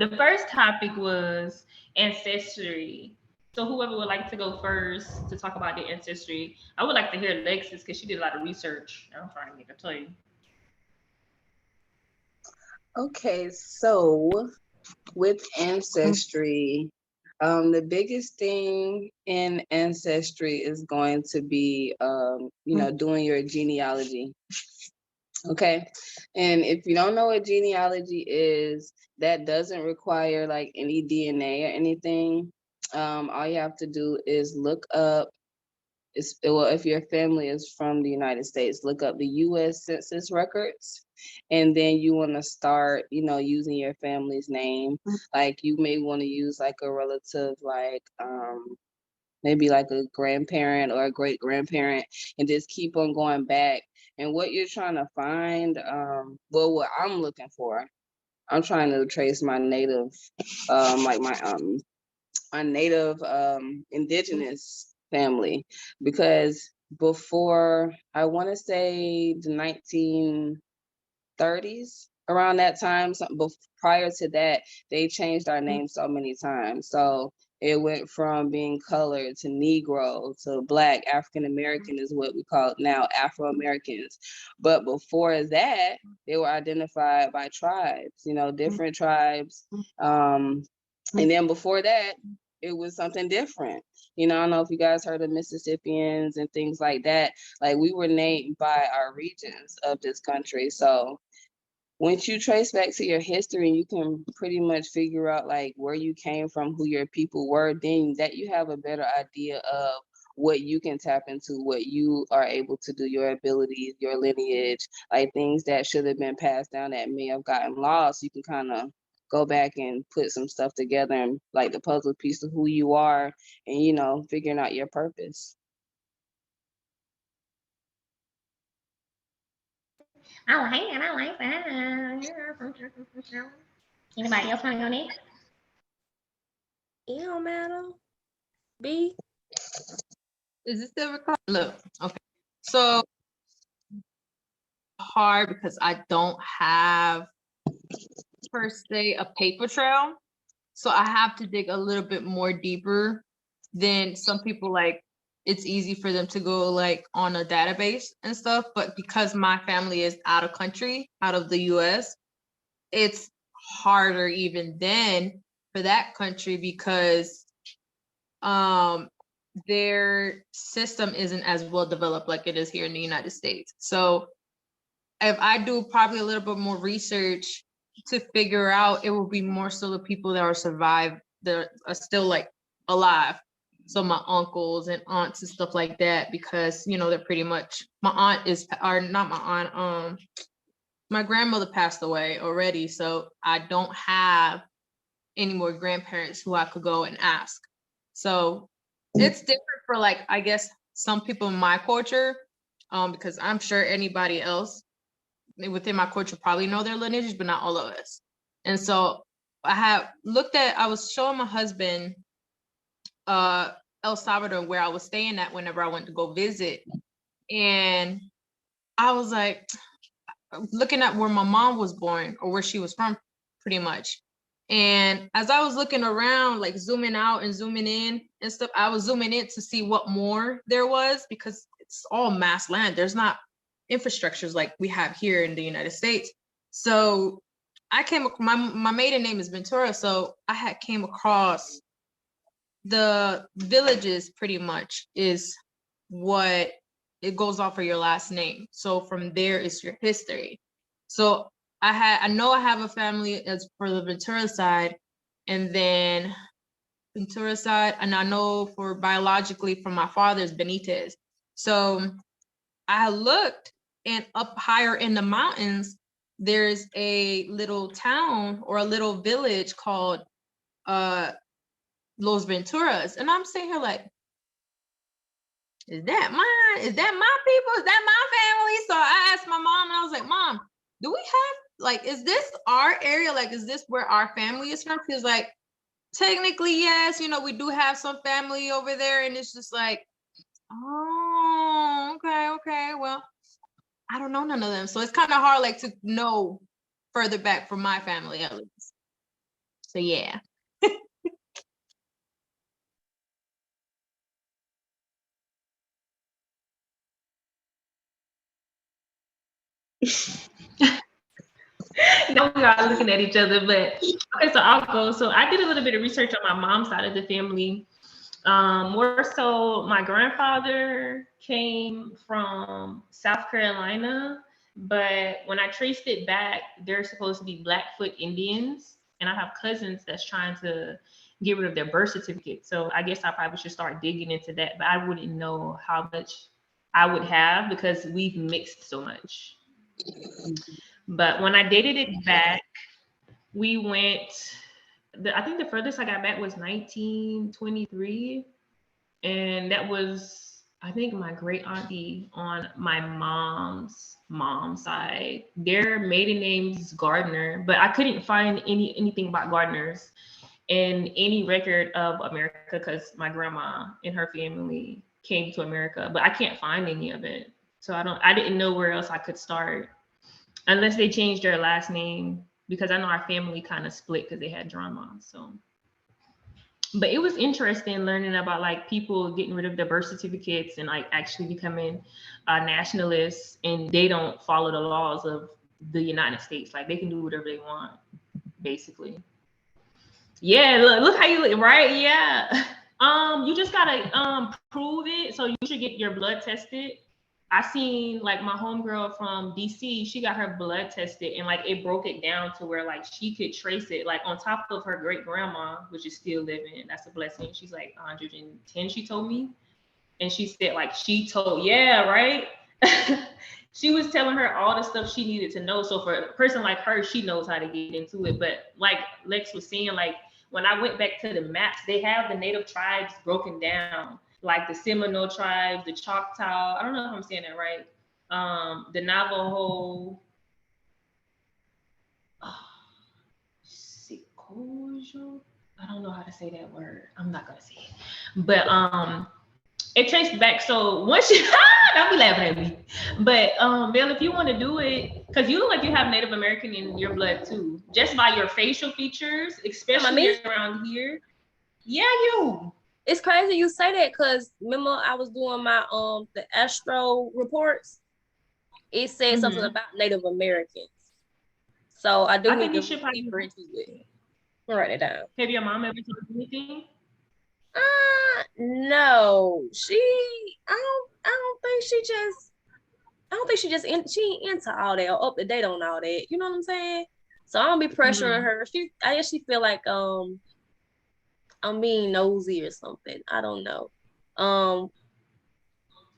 The first topic was ancestry. So whoever would like to go first to talk about their ancestry, I would like to hear Lexus because she did a lot of research. I'm trying to get to tell you. Okay, so with Ancestry, the biggest thing in Ancestry is going to be, doing your genealogy. Okay. And if you don't know what genealogy is, that doesn't require like any DNA or anything. All you have to do is look up, well, if your family is from the United States, look up the US Census records. And then you want to start, using your family's name. Like you may want to use like a relative, like, maybe like a grandparent or a great grandparent, and just keep on going back. And what you're trying to find, well, what I'm looking for, I'm trying to trace my native, like my native, indigenous family, because before, I want to say the 1930s, around that time, prior to that, they changed our name so many times. So it went from being colored to Negro to Black. African American is what we call it now, Afro Americans. But before that, they were identified by tribes, different tribes. And then before that, it was something different. I don't know if you guys heard of Mississippians and things like that. Like we were named by our regions of this country. So once you trace back to your history, you can pretty much figure out like where you came from, who your people were, then that you have a better idea of what you can tap into, what you are able to do, your abilities, your lineage, like things that should have been passed down that may have gotten lost. You can kind of go back and put some stuff together and like the puzzle piece of who you are, and figuring out your purpose. I like that. Anybody else want to go next? It don't matter. B. Is it still recording? Look, okay. So hard because I don't have per se a paper trail. So I have to dig a little bit more deeper than some people. Like it's easy for them to go like on a database and stuff. But because my family is out of country, out of the US, it's harder even then for that country because their system isn't as well developed like it is here in the United States. So if I do probably a little bit more research to figure out, it will be more so the people that are survived, that are still like alive. So my uncles and aunts and stuff like that, because they're pretty much, my aunt is, or not my aunt, my grandmother passed away already. So I don't have any more grandparents who I could go and ask. So it's different for like, I guess some people in my culture, because I'm sure anybody else within my culture probably know their lineages, but not all of us. And so I was showing my husband El Salvador, where I was staying at whenever I went to go visit. And I was like, looking at where my mom was born or where she was from, pretty much. And as I was looking around, like zooming out and zooming in and stuff, I was zooming in to see what more there was, because it's all mass land. There's not infrastructures like we have here in the United States. So my maiden name is Ventura. So I came across the villages, pretty much is what it goes off of your last name. So from there is your history. So I know I have a family as for the Ventura side, and then Ventura side, and I know for biologically from my father's Benitez. So I looked, and up higher in the mountains, there's a little town or a little village called Los Venturas. And I'm sitting here like, is that mine? Is that my people? Is that my family? So I asked my mom, and I was like, Mom, do we have, like, is this our area? Like, is this where our family is from? She was like, technically, yes, we do have some family over there. And it's just like, oh, okay. Well, I don't know none of them. So it's kind of hard, like, to know further back from my family, at least. So yeah. Now we are looking at each other, but okay, so I'll go. So I did a little bit of research on my mom's side of the family. More so, my grandfather came from South Carolina, but when I traced it back, they're supposed to be Blackfoot Indians, and I have cousins that's trying to get rid of their birth certificate. So I guess I probably should start digging into that, but I wouldn't know how much I would have because we've mixed so much. But when I dated it back, we went. I think the furthest I got back was 1923, and that was I think my great auntie on my mom's side. Their maiden name's Gardner, but I couldn't find anything about Gardners in any record of America because my grandma and her family came to America, but I can't find any of it. So I didn't know where else I could start unless they changed their last name because I know our family kind of split because they had drama. So, but it was interesting learning about like people getting rid of their birth certificates and like actually becoming nationalists, and they don't follow the laws of the United States. Like they can do whatever they want, basically. Yeah, look how you look, right? Yeah. You just gotta prove it. So you should get your blood tested. I seen like my homegirl from DC, she got her blood tested and like it broke it down to where like she could trace it like on top of her great grandma, which is still living. That's a blessing. She's like 110, she told me. And she said like yeah, right. She was telling her all the stuff she needed to know. So for a person like her, she knows how to get into it. But like Lex was saying, like when I went back to the maps, they have the native tribes broken down, like the Seminole tribes, the Choctaw. I don't know if I'm saying that right. The Navajo, Sikojo. I don't know how to say that word. I'm not gonna say it. But it traced back. So once you don't be laughing at me. But Bill, if you want to do it, because you look like you have Native American in your blood too, just by your facial features, especially around here. Yeah, you. It's crazy you say that because remember I was doing my the Astral reports. It said something about Native Americans. So I do need to look deeper into it. I'll write it down. Have your mom ever told you anything? No. I don't think she ain't into all that or up to date on all that. You know what I'm saying? So I don't be pressuring her. I guess she feel like I'm being nosy or something. I don't know.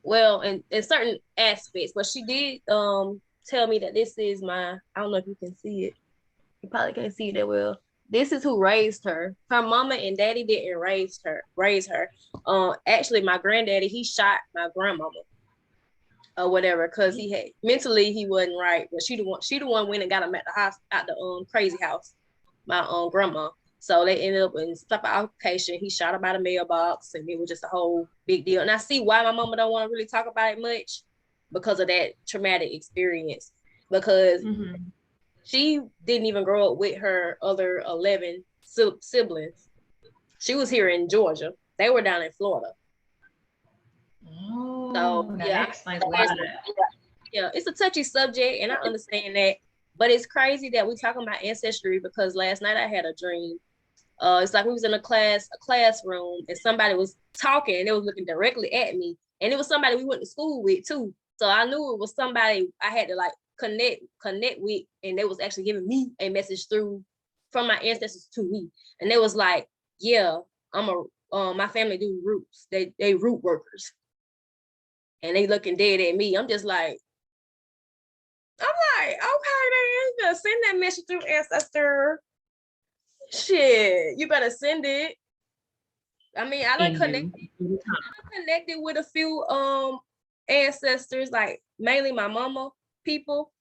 Well, in certain aspects, but she did tell me that this is I don't know if you can see it. You probably can't see it that well. This is who raised her. Her mama and daddy didn't raise her. Actually, my granddaddy, he shot my grandmama or whatever, because he wasn't right. But she the one went and got him at the house, at the crazy house, my grandma. So they ended up in stuff application. He shot her by the mailbox, and it was just a whole big deal. And I see why my mama don't want to really talk about it much, because of that traumatic experience. Because she didn't even grow up with her other 11 siblings. She was here in Georgia. They were down in Florida. Oh, so yeah, it's a touchy subject, and I understand that. But it's crazy that we're talking about ancestry, because last night I had a dream. It's like we was in a classroom, and somebody was talking, and they was looking directly at me, and it was somebody we went to school with too. So I knew it was somebody I had to like connect with, and they was actually giving me a message from my ancestors to me, and they was like, "Yeah, my family do roots. They root workers," and they looking dead at me. I'm like, okay, then you better send that message through Ancestor. Shit, you better send it. I mean, I done connected with a few ancestors, like mainly my mama people.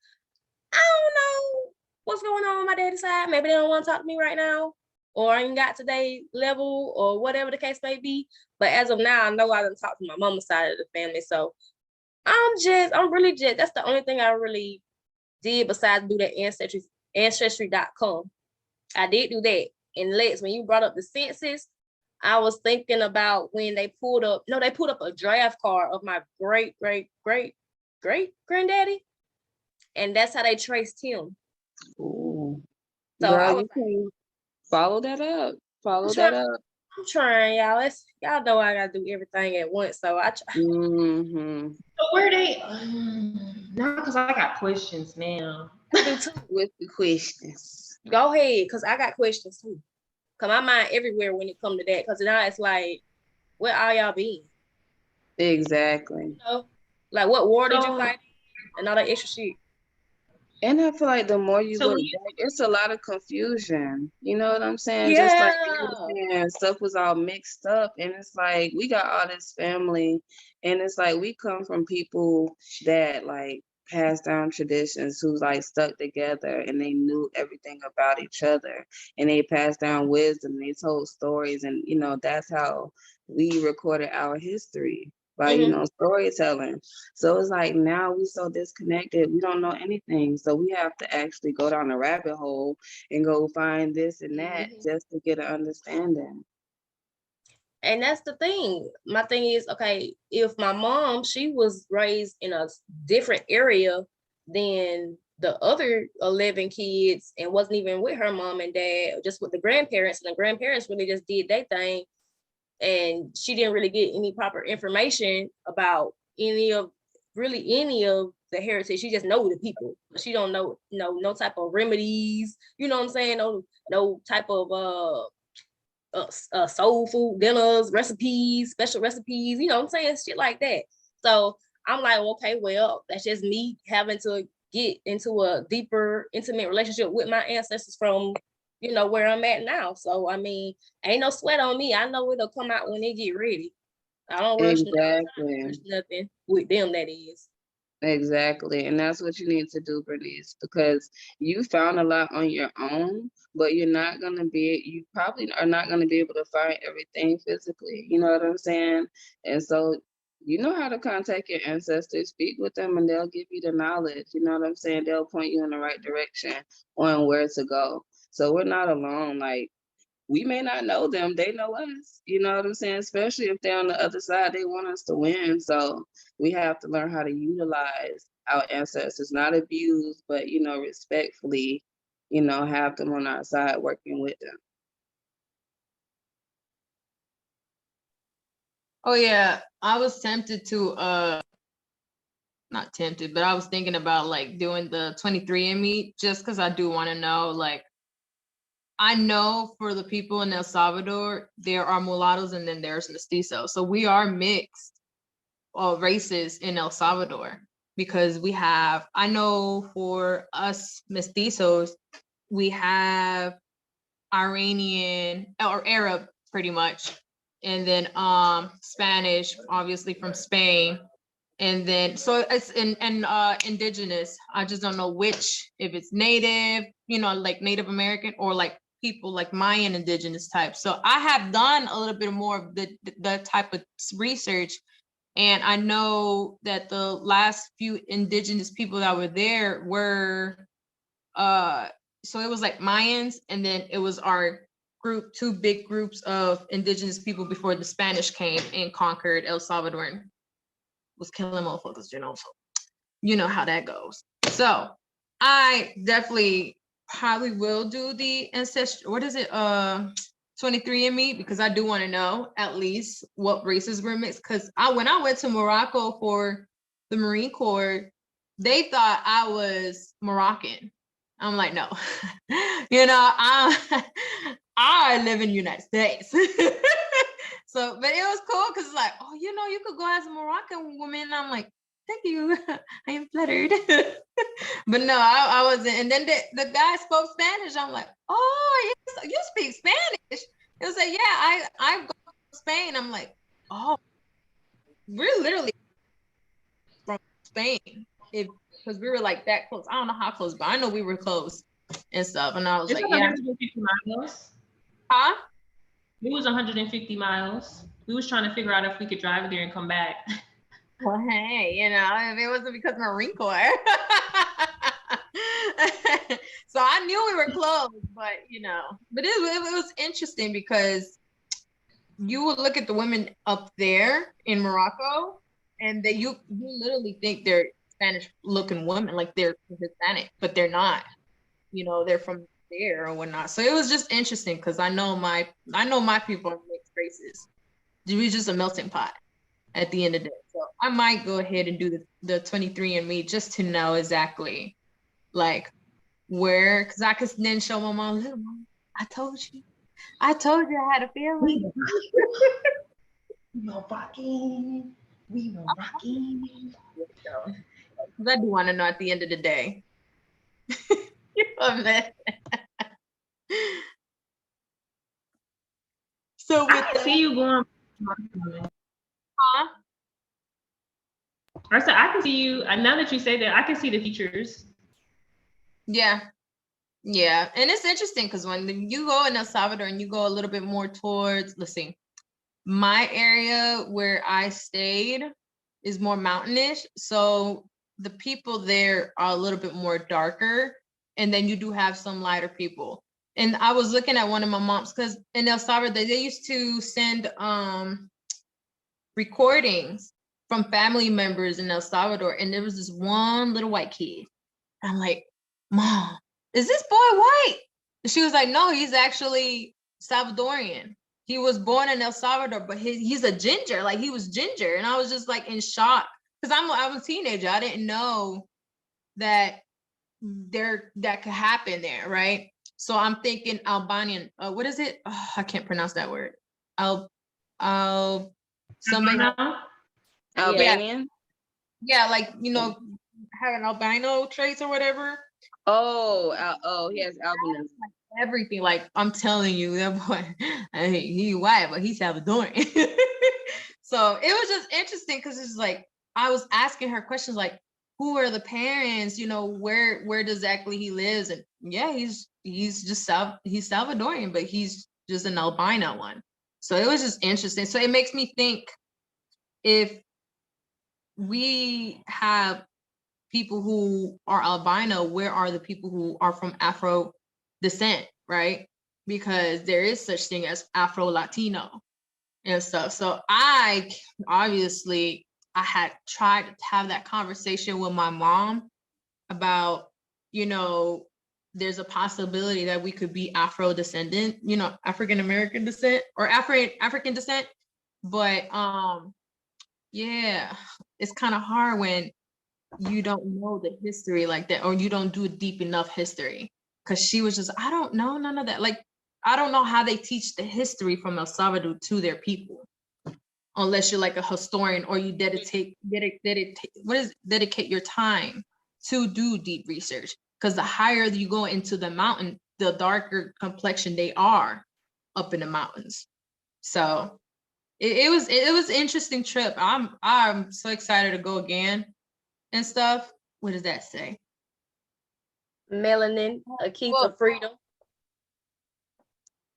I don't know what's going on my daddy's side. Maybe they don't want to talk to me right now, or I ain't got today level, or whatever the case may be. But as of now, I know I done talked to my mama's side of the family. So I'm really just, that's the only thing I really did besides do that ancestry.com. I did do that. And Lex, when you brought up the census, I was thinking about when they pulled up a draft card of my great granddaddy, and that's how they traced him. Ooh. So Girl, I you was can follow that up. Follow trying- that up. I'm trying, y'all. Y'all know I gotta do everything at once, so I try. Mm-hmm. So where they? No, because I got questions now. With the questions. Go ahead, because I got questions too. Cause my mind everywhere when it comes to that. Cause now it's like, where all y'all been? Exactly. You know? Like what war did you fight and all that extra shit? And I feel like the more you So look you- back, it's a lot of confusion. You know what I'm saying? Yeah. Just like you were saying, stuff was all mixed up. And it's like we got all this family, and it's like we come from people that like passed down traditions, who like stuck together and they knew everything about each other, and they passed down wisdom, and they told stories, and you know, that's how we recorded our history. By you know, storytelling. So it's like now we so disconnected, we don't know anything. So we have to actually go down a rabbit hole and go find this and that just to get an understanding. And that's the thing. My thing is, okay, if my mom, she was raised in a different area than the other 11 kids and wasn't even with her mom and dad, just with the grandparents, and the grandparents really just did their thing. And she didn't really get any proper information about any of the heritage. She just know the people. She don't know no type of remedies. You know what I'm saying? No type of soul food dinners, recipes, special recipes. You know what I'm saying? Shit like that. So I'm like, okay, well, that's just me having to get into a deeper, intimate relationship with my ancestors from, you know, where I'm at now. So I mean, ain't no sweat on me. I know it'll come out when they get ready. I don't rush nothing with them, that is. Exactly. And that's what you need to do, Bernice, because you found a lot on your own, but you probably are not going to be able to find everything physically. You know what I'm saying? And so you know how to contact your ancestors, speak with them, and they'll give you the knowledge. You know what I'm saying? They'll point you in the right direction on where to go. So we're not alone. Like, we may not know them, they know us. You know what I'm saying? Especially if they're on the other side, they want us to win. So we have to learn how to utilize our ancestors, not abuse, but, you know, respectfully, you know, have them on our side working with them. Oh yeah, I was tempted to not tempted, but I was thinking about like doing the 23andMe just because I do want to know. Like, I know for the people in El Salvador, there are mulattoes and then there's mestizos. So we are mixed races in El Salvador, because we have, I know for us mestizos, we have Iranian or Arab pretty much, and then Spanish, obviously from Spain, and then so it's indigenous. I just don't know which, if it's native, you know, like Native American, or like people like Mayan indigenous type. So I have done a little bit more of the type of research, and I know that the last few indigenous people that were there were so it was like Mayans, and then it was our group, two big groups of indigenous people before the Spanish came and conquered El Salvador and was killing motherfuckers, you know. So you know how that goes. So I definitely probably will do the ancestry. What is it? 23andMe, because I do want to know at least what races were mixed. Because when I went to Morocco for the Marine Corps, they thought I was Moroccan. I'm like, no, you know, I live in the United States. So, but it was cool because it's like, oh, you know, you could go as a Moroccan woman. And I'm like, thank you. I am flattered. But no, I wasn't. And then the guy spoke Spanish. I'm like, oh, you speak Spanish? He was like, yeah, I go to Spain. I'm like, oh, we're literally from Spain. Because we were like that close. I don't know how close, but I know we were close and stuff. And I was It's like, 150 miles. Huh? It was 150 miles. We was trying to figure out if we could drive there and come back. Well, hey, you know, if it wasn't because Marine Corps. So I knew we were close, but but it was interesting because you would look at the women up there in Morocco, and you literally think they're Spanish looking women, like they're Hispanic, but they're not. They're from there or whatnot. So it was just interesting because I know my people are mixed races. We're just a melting pot at the end of the day. So I might go ahead and do the 23andMe just to know exactly like where, because I could then show my mom, look, Mom, I told you I had a feeling. We were rocking. I do want to know at the end of the day. So with I see you going. Huh? I said I can see you. Now that you say that, I can see the features. Yeah, and it's interesting because when you go in El Salvador and you go a little bit more towards, let's see, my area where I stayed is more mountainous, so the people there are a little bit more darker, and then you do have some lighter people. And I was looking at one of my moms, because in El Salvador they used to send recordings from family members in El Salvador, and there was this one little white kid. I'm like, Mom, is this boy white? And she was like, no, he's actually Salvadorian. He was born in El Salvador, but he's a ginger. Like, he was ginger. And I was just like in shock because I'm a teenager. I didn't know that that could happen there, right? So I'm thinking Albanian. What is it? Oh, I can't pronounce that word. Somebody. Albanian? Yeah, like, having albino traits or whatever. Oh, he has albinism. Everything, like, I'm telling you, that boy, he white, but he's Salvadorian. So it was just interesting because it's like I was asking her questions like, who are the parents? Where exactly he lives, and yeah, he's just he's Salvadorian, but he's just an albino one. So it was just interesting. So it makes me think, if we have people who are albino, where are the people who are from Afro descent, right? Because there is such thing as Afro Latino and stuff. So I had tried to have that conversation with my mom about, there's a possibility that we could be Afro descendant, African American descent or African descent. But yeah, it's kind of hard when you don't know the history like that, or you don't do a deep enough history. Because she was just, I don't know none of that. Like, I don't know how they teach the history from El Salvador to their people, unless you're like a historian or you dedicate your time to do deep research. Because the higher you go into the mountain, the darker complexion they are up in the mountains. So it was an interesting trip. I'm so excited to go again and stuff. What does that say? Melanin, a key to freedom.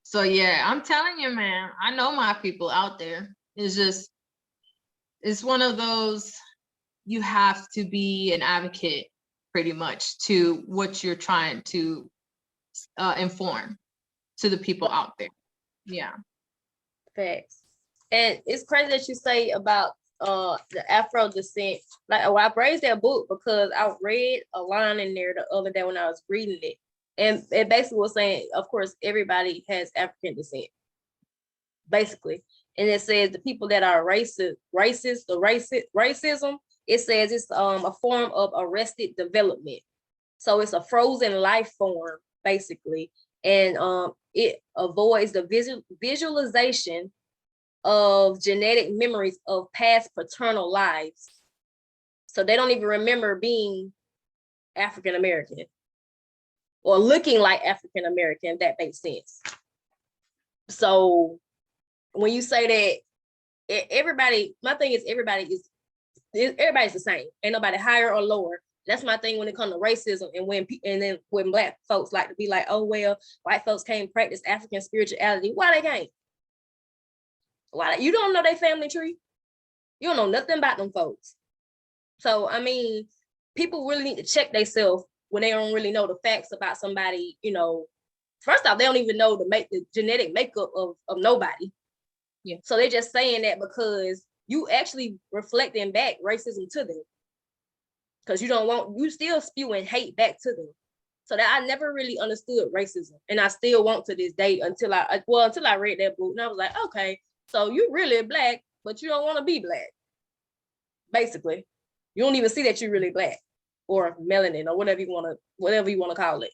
So yeah, I'm telling you, man, I know my people out there. It's one of those, you have to be an advocate pretty much to what you're trying to inform to the people out there. Yeah. Facts. And it's crazy that you say about the Afro descent. Like, I raised that book because I read a line in there the other day when I was reading it, and it basically was saying, of course, everybody has African descent, basically, and it says the people that are racism. It says it's a form of arrested development, so it's a frozen life form basically, and it avoids the visualization of genetic memories of past paternal lives. So they don't even remember being African American or looking like African American, if that makes sense. So when you say that everybody, my thing is everybody's the same. Ain't nobody higher or lower. That's my thing when it comes to racism. And then when Black folks like to be like, oh, well, white folks can't practice African spirituality. Why they can't? Why? You don't know their family tree. You don't know nothing about them folks. So, I mean, people really need to check themselves when they don't really know the facts about somebody, you know, first off, they don't even know the genetic makeup of nobody. Yeah. So they're just saying that because you actually reflecting back racism to them. Because you still spewing hate back to them. So that I never really understood racism. And I still won't to this day until I read that book. And I was like, okay, so you really black, but you don't want to be black. Basically. You don't even see that you're really black or melanin or whatever you want to call it.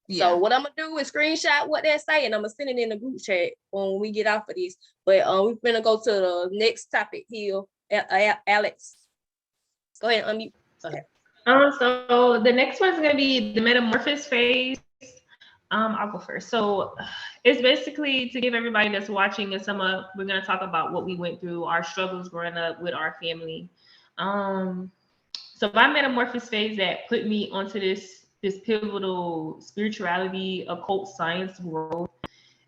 Yeah. So what I'm gonna do is screenshot what they say, and I'm gonna send it in the group chat when we get off of this. But we're gonna go to the next topic here. Alex, go ahead, unmute. Go ahead. So the next one's gonna be the metamorphosis phase. I'll go first. So it's basically to give everybody that's watching we're gonna talk about what we went through, our struggles growing up with our family. So my metamorphosis phase that put me onto this pivotal spirituality, occult science world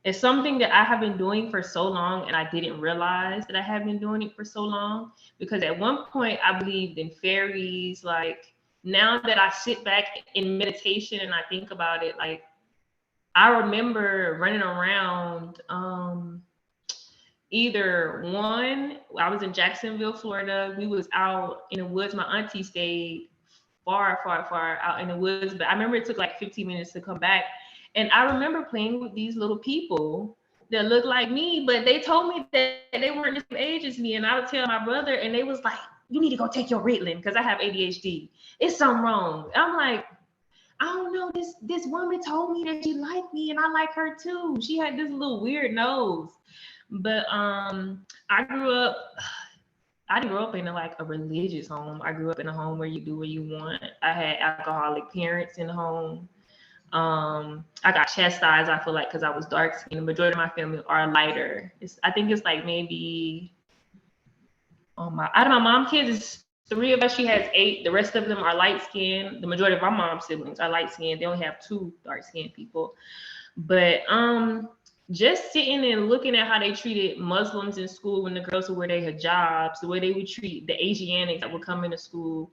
is something that I have been doing for so long, and I didn't realize that I have been doing it for so long, because at one point I believed in fairies. Like, now that I sit back in meditation and I think about it, like, I remember running around, I was in Jacksonville, Florida. We was out in the woods. My auntie stayed far out in the woods, but I remember it took like 15 minutes to come back. And I remember playing with these little people that looked like me, but they told me that they weren't the same age as me. And I would tell my brother, and they was like, you need to go take your Ritalin, because I have ADHD. It's something wrong. I'm like, I don't know, this woman told me that she liked me and I like her too. She had this little weird nose. But I didn't grow up in a religious home. I grew up in a home where you do what you want. I had alcoholic parents in the home. I got chastised, I feel like, because I was dark skinned. The majority of my family are lighter. I think it's like maybe out of my mom's kids, it's 3 of us. She has 8. The rest of them are light skinned. The majority of my mom's siblings are light skinned. They only have 2 dark skinned people. But just sitting and looking at how they treated Muslims in school when the girls would wear their hijabs, the way they would treat the Asiatics that would come into school,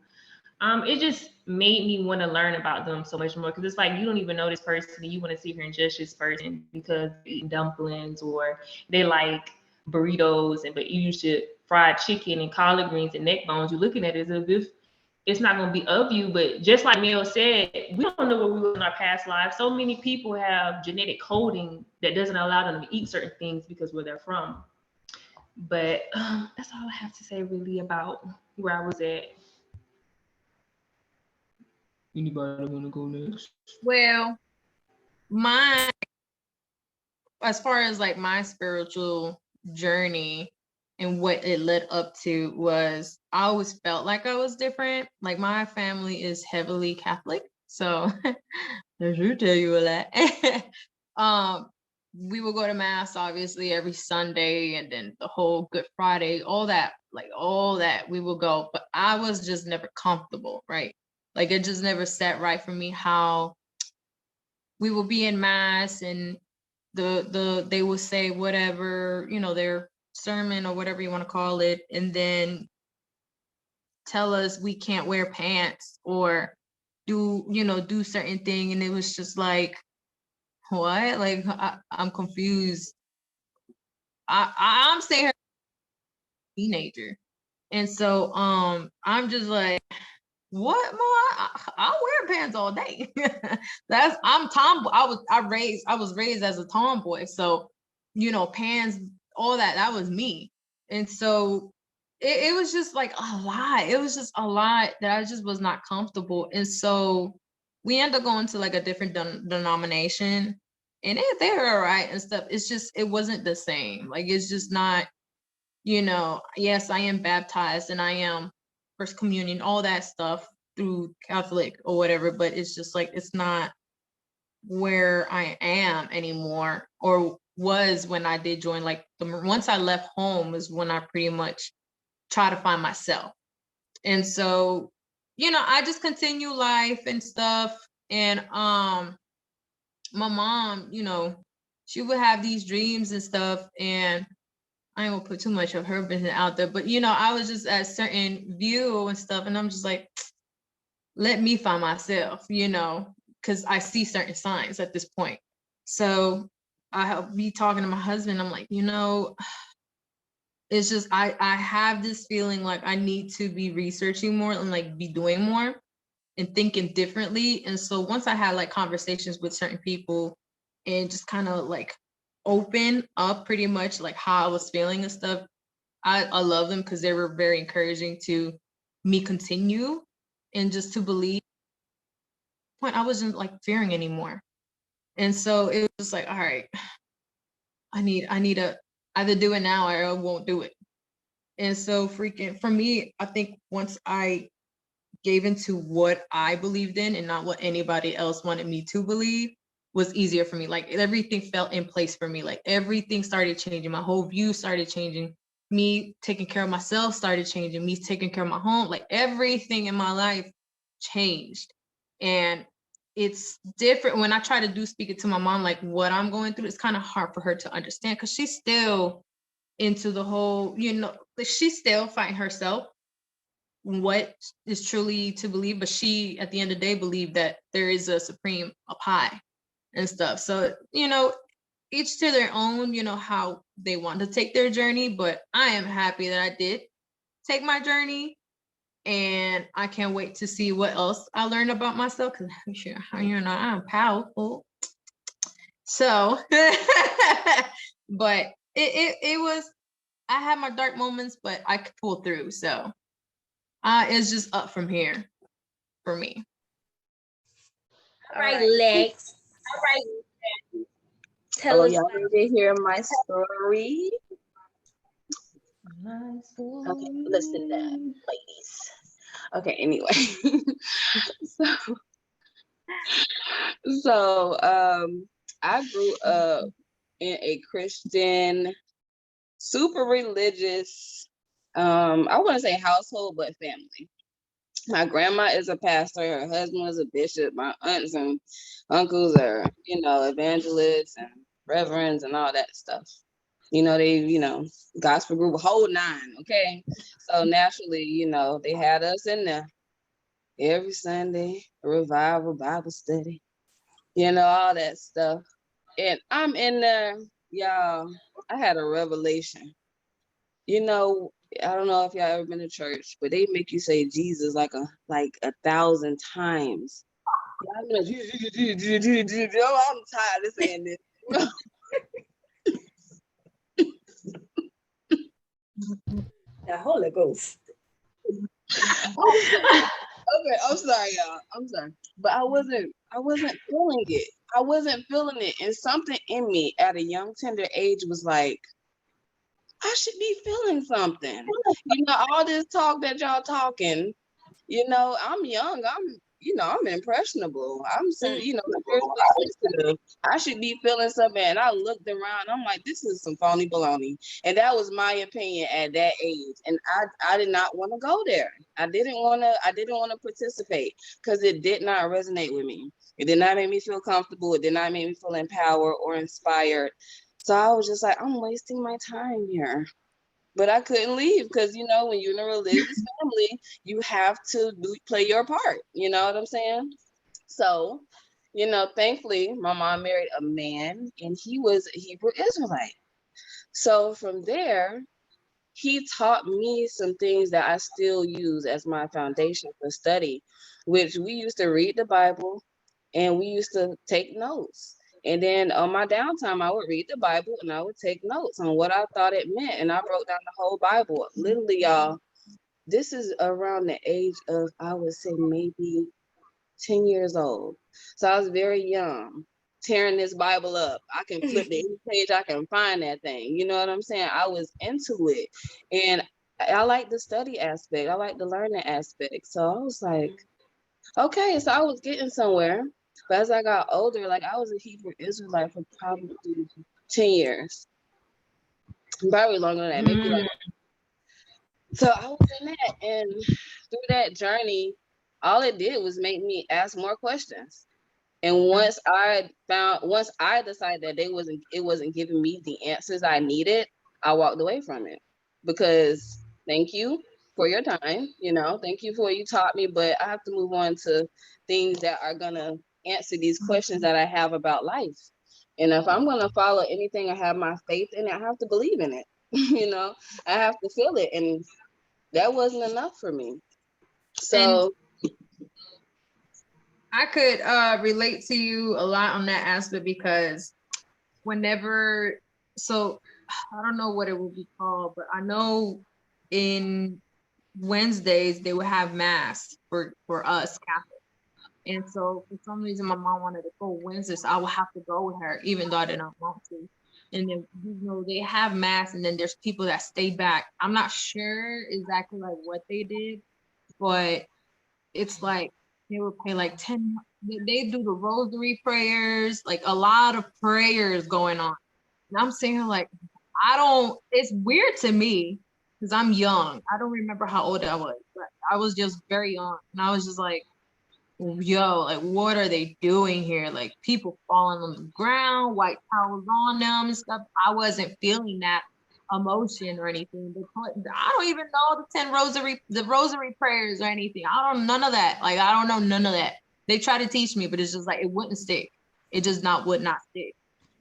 it just made me want to learn about them so much more. Because it's like, you don't even know this person and you want to sit here and judge this person because they eat dumplings or they like burritos but you used to fried chicken and collard greens and neck bones. You're looking at it as if it's not going to be of you. But just like Mel said, we don't know what we were in our past lives. So many people have genetic coding that doesn't allow them to eat certain things because where they're from. But that's all I have to say really about where I was at. Anybody want to go next? Well, as far as like my spiritual journey and what it led up to was, I always felt like I was different. Like, my family is heavily Catholic, so that should tell you a lot. We would go to mass obviously every Sunday, and then the whole Good Friday, all that we would go. But I was just never comfortable, right? Like, it just never sat right for me how we would be in mass and they would say whatever, their sermon or whatever you want to call it, and then tell us we can't wear pants or do certain thing. And it was just like, what? Like, I'm confused. I'm saying her teenager. And so I'm just like, what more? I'll wear pants all day. I'm tomboy. I was raised as a tomboy. So, pants, all that was me. And so it was just like a lot. It was just a lot that I just was not comfortable. And so we ended up going to like a different denomination, and they were all right and stuff. It's just, it wasn't the same. Like, it's just not, yes, I am baptized and I am First Communion, all that stuff through Catholic or whatever, but it's just like, it's not where I am anymore, or was when I did join. Like, once I left home is when I pretty much try to find myself. And so, I just continue life and stuff. And my mom, she would have these dreams and stuff, and I ain't gonna put too much of her business out there, but I was just at a certain view and stuff, and I'm just like, let me find myself, because I see certain signs at this point. So I'll be talking to my husband. I'm like, it's just, I have this feeling like I need to be researching more and like be doing more and thinking differently. And so once I had like conversations with certain people and just kind of like open up pretty much like how I was feeling and stuff, I love them because they were very encouraging to me continue and just to believe. Point I wasn't like fearing anymore. And so it was like, all right, I need to either do it now or I won't do it. And so for me, I think once I gave into what I believed in and not what anybody else wanted me to believe, was easier for me. Like everything fell in place for me. Like everything started changing. My whole view started changing. Me taking care of myself started changing. Me taking care of my home, like everything in my life changed. And it's different when I try to speak it to my mom, like what I'm going through. It's kind of hard for her to understand because she's still into the whole, like she's still fighting herself what is truly to believe, but she at the end of the day believed that there is a supreme up high and stuff. So each to their own, how they want to take their journey, but I am happy that I did take my journey, and I can't wait to see what else I learned about myself, because I'm powerful. So but it was, I had my dark moments, but I could pull through. So it's just up from here for me. All right, Lex. All right. Tell us. Y'all ready to hear my story? Okay, listen then, ladies. Okay, anyway. so I grew up in a Christian, super religious, I wouldn't say household, but family. My grandma is a pastor, her husband was a bishop, my aunts and uncles are, evangelists and reverends and all that stuff. They, gospel group, whole nine, okay? So naturally, they had us in there every Sunday, revival, Bible study, all that stuff. And I'm in there, y'all, I had a revelation. I don't know if y'all ever been to church, but they make you say Jesus like 1,000 times. I'm tired of saying this. The Holy Ghost. Okay, I'm sorry, y'all. I'm sorry. But I wasn't feeling it. I wasn't feeling it. And something in me at a young, tender age was like, I should be feeling something. All this talk that y'all talking, I'm young. I'm impressionable. I'm spiritually sensitive. I should be feeling something. And I looked around. I'm like, this is some phony baloney. And that was my opinion at that age. And I did not want to go there. I didn't want to participate because it did not resonate with me. It did not make me feel comfortable. It did not make me feel empowered or inspired. So I was just like, I'm wasting my time here. But I couldn't leave because, when you're in a religious family, you have to play your part. You know what I'm saying? So, thankfully, my mom married a man and he was a Hebrew Israelite. So from there, he taught me some things that I still use as my foundation for study, which we used to read the Bible and we used to take notes. And then on my downtime, I would read the Bible and I would take notes on what I thought it meant. And I wrote down the whole Bible. Literally, y'all, this is around the age of, I would say, maybe 10 years old. So I was very young, tearing this Bible up. I can flip the page, I can find that thing. You know what I'm saying? I was into it. And I like the study aspect. I like the learning aspect. So I was like, okay, so I was getting somewhere. But as I got older, I was a Hebrew Israelite for probably 10 years. Probably longer than that, maybe So I was in that, and through that journey, all it did was make me ask more questions. And once I decided that it wasn't giving me the answers I needed, I walked away from it. Because thank you for your time. Thank you for what you taught me, but I have to move on to things that are gonna answer these questions that I have about life. And if I'm gonna follow anything, I have my faith in it. I have to believe in it. I have to feel it, and that wasn't enough for me. So I could relate to you a lot on that aspect, because whenever, so I don't know what it would be called, but I know in Wednesdays they would have mass for us Catholics. And so for some reason my mom wanted to go Wednesdays, so I would have to go with her, even though I did not want to. And then they have mass, and then there's people that stay back. I'm not sure exactly like what they did, but it's like they would pay like 10. They do the rosary prayers, like a lot of prayers going on. And I'm saying like, it's weird to me because I'm young. I don't remember how old I was, but I was just very young. And I was just like, yo, like, what are they doing here? Like, people falling on the ground, white towels on them and stuff. I wasn't feeling that emotion or anything. I don't even know the rosary prayers or anything. I don't none of that. Like, I don't know none of that. They try to teach me, but it's just like it wouldn't stick. It just would not stick.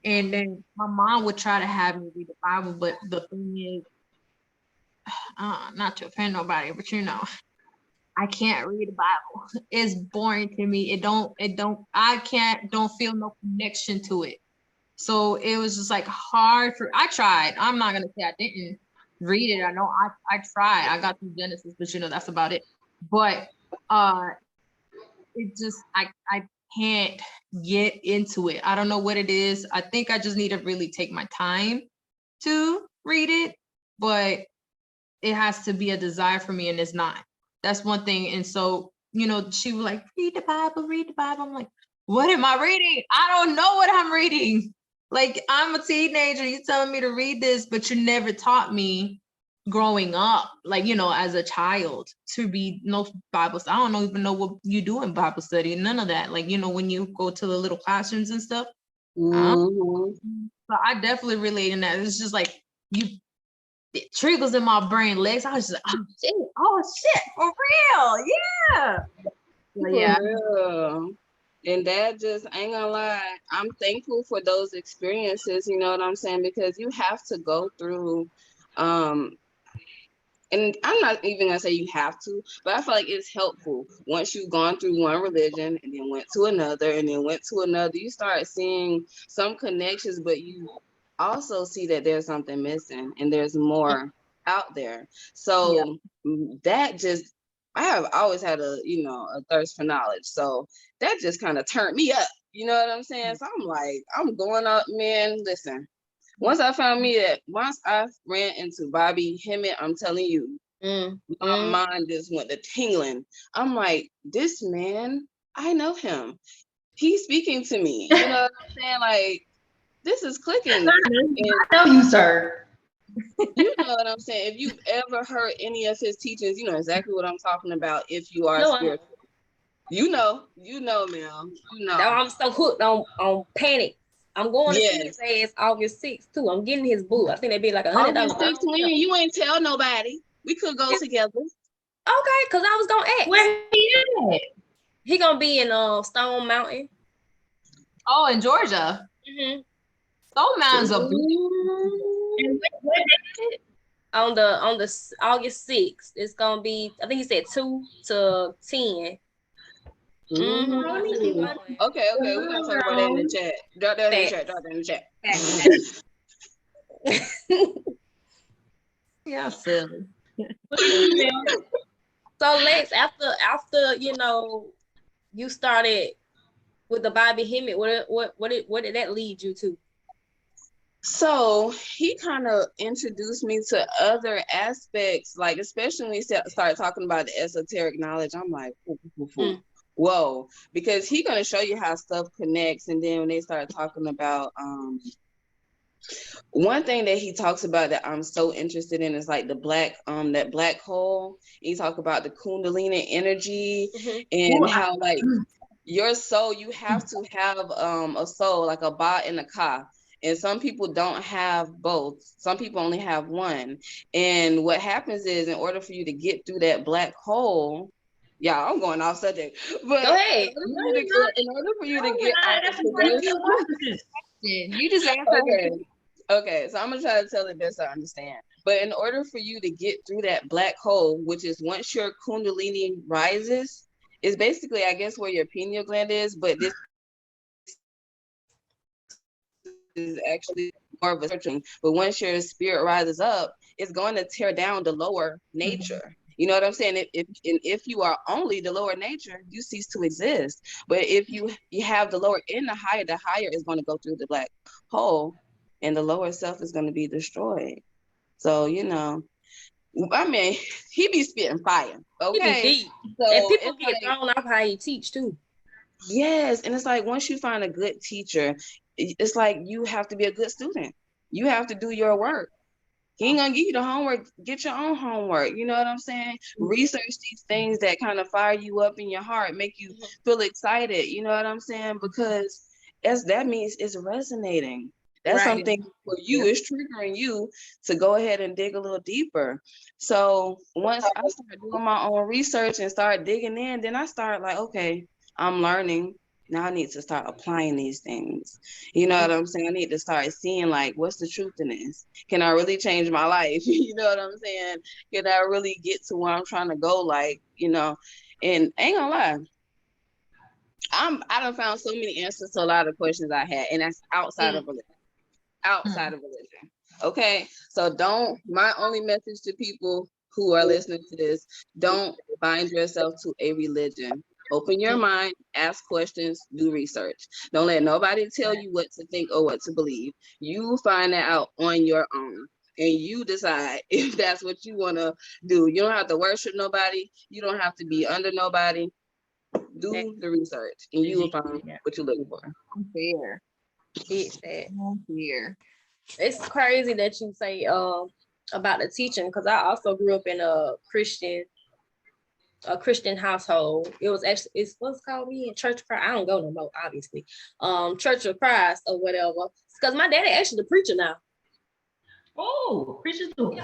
And then my mom would try to have me read the Bible, but the thing is, not to offend nobody, but I can't read the Bible. It's boring to me. Don't feel no connection to it. So it was just like hard I tried. I'm not gonna say I didn't read it. I know I tried. I got through Genesis, but that's about it. But it just I can't get into it. I don't know what it is. I think I just need to really take my time to read it, but it has to be a desire for me, and it's not. That's one thing. And so, she was like, read the Bible. I'm like, what am I reading? I don't know what I'm reading. Like, I'm a teenager. You're telling me to read this, but you never taught me growing up, like, as a child, to read no Bible. I don't even know what you do in Bible study. None of that. Like, when you go to the little classrooms and stuff. Mm-hmm. So I definitely relate in that. It's just like, it triggers in my brain, legs. I was just like, oh shit, for real, yeah. For real. And that just ain't gonna lie, I'm thankful for those experiences, you know what I'm saying? Because you have to go through, and I'm not even gonna say you have to, but I feel like it's helpful once you've gone through one religion and then went to another and then went to another. You start seeing some connections, but you also see that there's something missing and there's more out there. So that just, I have always had a thirst for knowledge. So that just kind of turned me up. You know what I'm saying? So I'm like, I'm going up, man. Listen, once I ran into Bobby Hemmett, I'm telling you, my mind just went to tingling. I'm like, this man, I know him. He's speaking to me. You know what I'm saying? Like, this is clicking. I know you, sir. You know what I'm saying? If you've ever heard any of his teachings, you know exactly what I'm talking about. If you are spiritual, you know, ma'am. I'm so hooked on Panic. I'm going to see his ass August 6th too. I'm getting his book. I think that'd be like $100. August 6th, you ain't tell nobody. We could go together. Okay, because I was gonna ask. Where he at? He gonna be in Stone Mountain. Oh, in Georgia. Mm-hmm. Stone Mountain's a on the August 6th. It's gonna be, I think he said 2 to 10. Mm-hmm. Okay, we're gonna talk about that in the chat. Drop that in the chat. Yeah, silly. So Lex, after you started with the Bobby Hemmett, what did that lead you to? So he kind of introduced me to other aspects, like especially when he started talking about the esoteric knowledge. I'm like, whoa, because he's gonna show you how stuff connects. And then when they started talking about one thing that he talks about that I'm so interested in is like the that black hole. He talk about the Kundalini energy and how like your soul, you have to have a soul like a ba and a ka. And some people don't have both. Some people only have one. And what happens is, in order for you to get through that black hole, yeah, I'm going off subject. But Go ahead. in order for you to get out of the You just answered. okay. Okay, so I'm gonna try to tell it best I understand. But in order for you to get through that black hole, which is once your kundalini rises, is basically, I guess, where your pineal gland is, but this is actually more of a searching. But once your spirit rises up, it's going to tear down the lower nature. You know what I'm saying? If you are only the lower nature, you cease to exist. But if you have the lower and the higher is going to go through the black hole, and the lower self is going to be destroyed. So, you know, I mean, he be spitting fire. Okay. He be deep. So and people get thrown off how he teach too. Yes. And it's like, once you find a good teacher, it's like you have to be a good student. You have to do your work. He ain't gonna give you the homework. Get your own homework. You know what I'm saying? Research these things that kind of fire you up in your heart, make you feel excited. You know what I'm saying? Because that means it's resonating. That's something for you. It's triggering you to go ahead and dig a little deeper. So once I started doing my own research and start digging in, then I started like, okay, I'm learning. Now I need to start applying these things. You know what I'm saying? I need to start seeing, like, what's the truth in this? Can I really change my life? You know what I'm saying? Can I really get to where I'm trying to go? Like, you know, and I ain't gonna lie, I done found so many answers to a lot of questions I had, and that's outside of religion. Outside of religion. Okay. So my only message to people who are listening to this, don't bind yourself to a religion. Open your mind, ask questions, do research. Don't let nobody tell you what to think or what to believe. You find that out on your own, and you decide if that's what you want to do. You don't have to worship nobody. You don't have to be under nobody. Do the research, and you will find what you're looking for. Fair. It's that. Fair. It's crazy that you say about the teaching, because I also grew up in a Christian household. It was actually, it's what's called me Church of Christ. I don't go no more, obviously. Church of Christ or whatever. Because my daddy actually the preacher now. Oh, preacher too.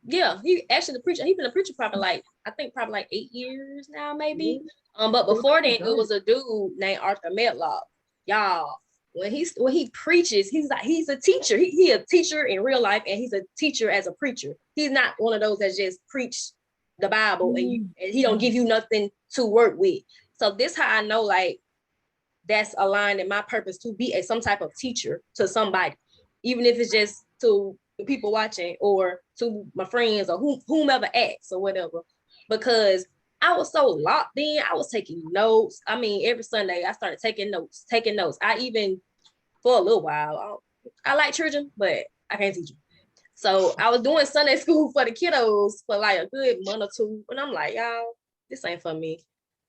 Yeah, he actually the preacher. He's been a preacher probably like 8 years now, maybe. But before then, it was a dude named Arthur Medlock. Y'all, when he preaches, he's a teacher. He a teacher in real life, and he's a teacher as a preacher. He's not one of those that just preach the Bible and he don't give you nothing to work with. So this how I know, like, that's aligned in my purpose to be some type of teacher to somebody, even if it's just to the people watching or to my friends or whomever asks or whatever. Because I was so locked in, I was taking notes. I mean, every Sunday I started taking notes. I even, for a little while, I like children, but I can't teach them. So I was doing Sunday school for the kiddos for like a good month or two. And I'm like, y'all, this ain't for me.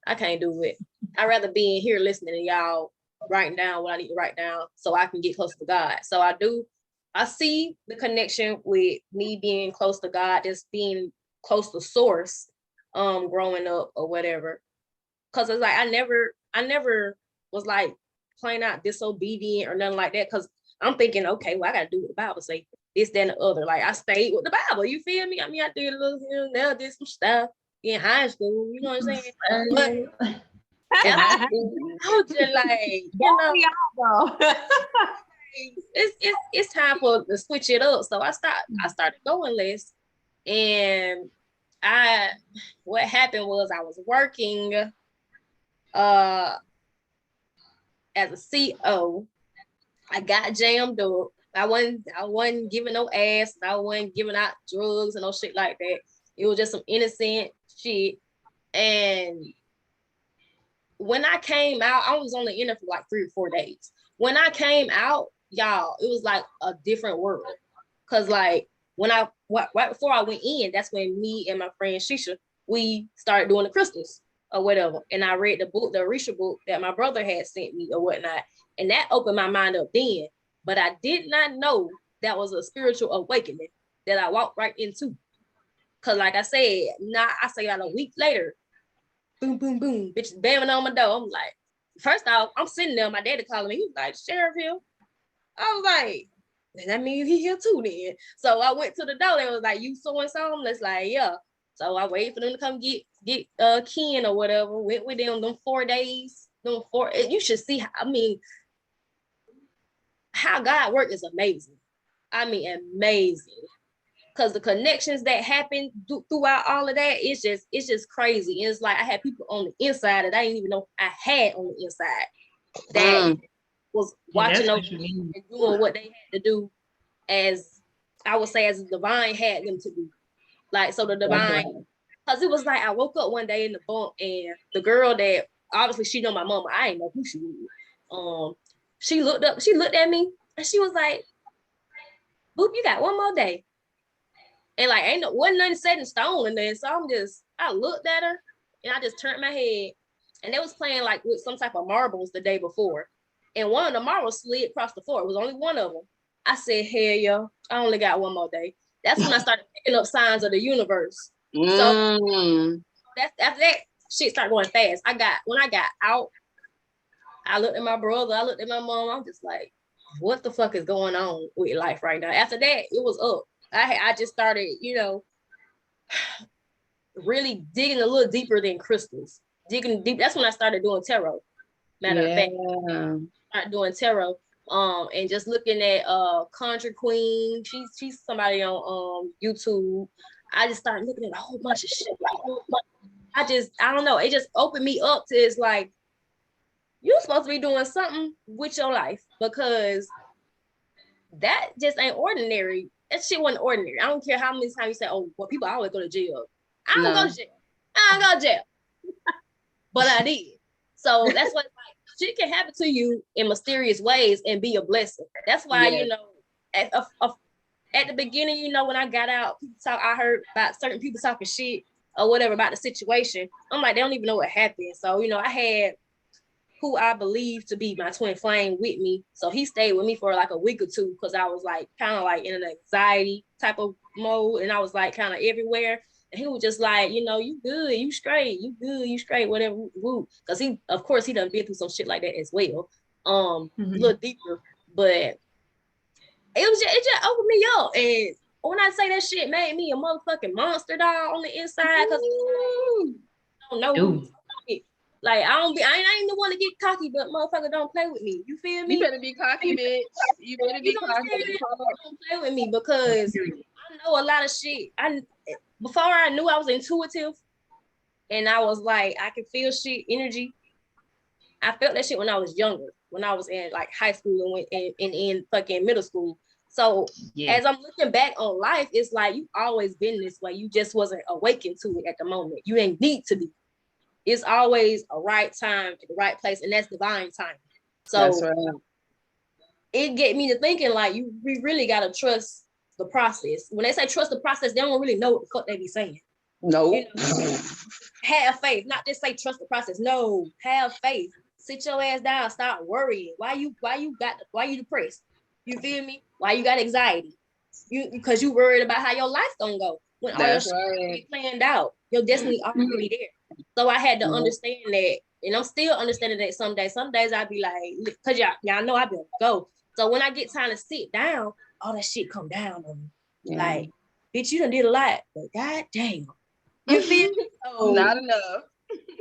I can't do it. I'd rather be in here listening to y'all writing down what I need to write down so I can get close to God. So I see the connection with me being close to God, just being close to source, growing up or whatever. Cause it's like I never was like plain out disobedient or nothing like that. Cause I'm thinking, okay, well, I gotta do what the Bible say. This, that, and the other. Like I stayed with the Bible. You feel me? I mean, I did a little here and there, did some stuff in high school. You know what I'm saying? But I was just like, you know, it's time to switch it up. So I started going less, and what happened was I was working as a CO. I got jammed up. I wasn't giving no ass. I wasn't giving out drugs and no shit like that. It was just some innocent shit. And when I came out, I was only in there for like 3 or 4 days. When I came out, y'all, it was like a different world. Cause like right before I went in, that's when me and my friend Shisha, we started doing the crystals or whatever. And I read the book, the Orisha book that my brother had sent me or whatnot. And that opened my mind up then. But I did not know that was a spiritual awakening that I walked right into. Cause like I said, I say about a week later, boom, boom, boom, bitches banging on my door. I'm like, first off, I'm sitting there, my daddy calling me. He's like, Sheriff Hill. I was like, that means he here too then. So I went to the door and was like, you so and so? It's like, yeah. So I waited for them to come get Ken or whatever. Went with them 4 days. You should see how God work is amazing. I mean, amazing. Because the connections that happen throughout all of that, it's just crazy. And it's like I had people on the inside that I didn't even know I had on the inside that was watching over and doing what they had to do, as I would say, as the divine had them to do. Like, so the divine, because it was like I woke up one day in the bunk and the girl that obviously she know my mama, I didn't know who she was. She looked at me and she was like, Boop, you got one more day. And like wasn't nothing set in stone in there. So I looked at her and I just turned my head and they was playing like with some type of marbles the day before. And one of the marbles slid across the floor. It was only one of them. I said, hell yo, I only got one more day. That's when I started picking up signs of the universe. So after that shit started going fast. When I got out, I looked at my brother, I looked at my mom, I'm just like, what the fuck is going on with life right now? After that, it was up. I just started, really digging a little deeper than crystals. Digging deep. That's when I started doing tarot. Matter of fact, started doing tarot. And just looking at Conjure Queen. She's somebody on YouTube. I just started looking at a whole bunch of shit. I don't know. It just opened me up to, it's like, you're supposed to be doing something with your life, because that just ain't ordinary. That shit wasn't ordinary. I don't care how many times you say, oh, well, people always go to jail. I don't go to jail. I don't go to jail. But I did. So that's what, like, shit can happen to you in mysterious ways and be a blessing. That's why, at the beginning, when I got out, I heard about certain people talking shit or whatever about the situation. I'm like, they don't even know what happened. So, I had who I believe to be my twin flame with me. So he stayed with me for like a week or two, because I was like kind of like in an anxiety type of mode, and I was like kind of everywhere. And he was just like, you good, you straight, you good, you straight, whatever. Because he done been through some shit like that as well. A little deeper, but it just opened me up. And when I say that shit made me a motherfucking monster dog on the inside, because I don't know. Like, I ain't the one to get cocky, but motherfucker don't play with me. You feel me? You better be cocky, bitch. You better be cocky. Don't play with me, because I know a lot of shit. Before I knew I was intuitive, and I was like, I could feel shit, energy. I felt that shit when I was younger, when I was in like high school and in fucking middle school. So as I'm looking back on life, it's like, you always been this way. You just wasn't awakened to it at the moment. You ain't need to be. It's always a right time at the right place, and that's divine time. So that's right. It get me to thinking, like, we really gotta trust the process. When they say trust the process, they don't really know what the fuck they be saying. No. Have faith, not just say trust the process. No, have faith. Sit your ass down, stop worrying. Why you depressed? You feel me? Why you got anxiety? Because you worried about how your life gonna go. When all your shit planned out, your destiny already there. So I had to understand that, and I'm still understanding that some days. Some days I'd be like, because y'all know I've been go. So when I get time to sit down, all that shit come down on me. Yeah. Like, bitch, you done did a lot, but god damn. You feel me? So, not enough.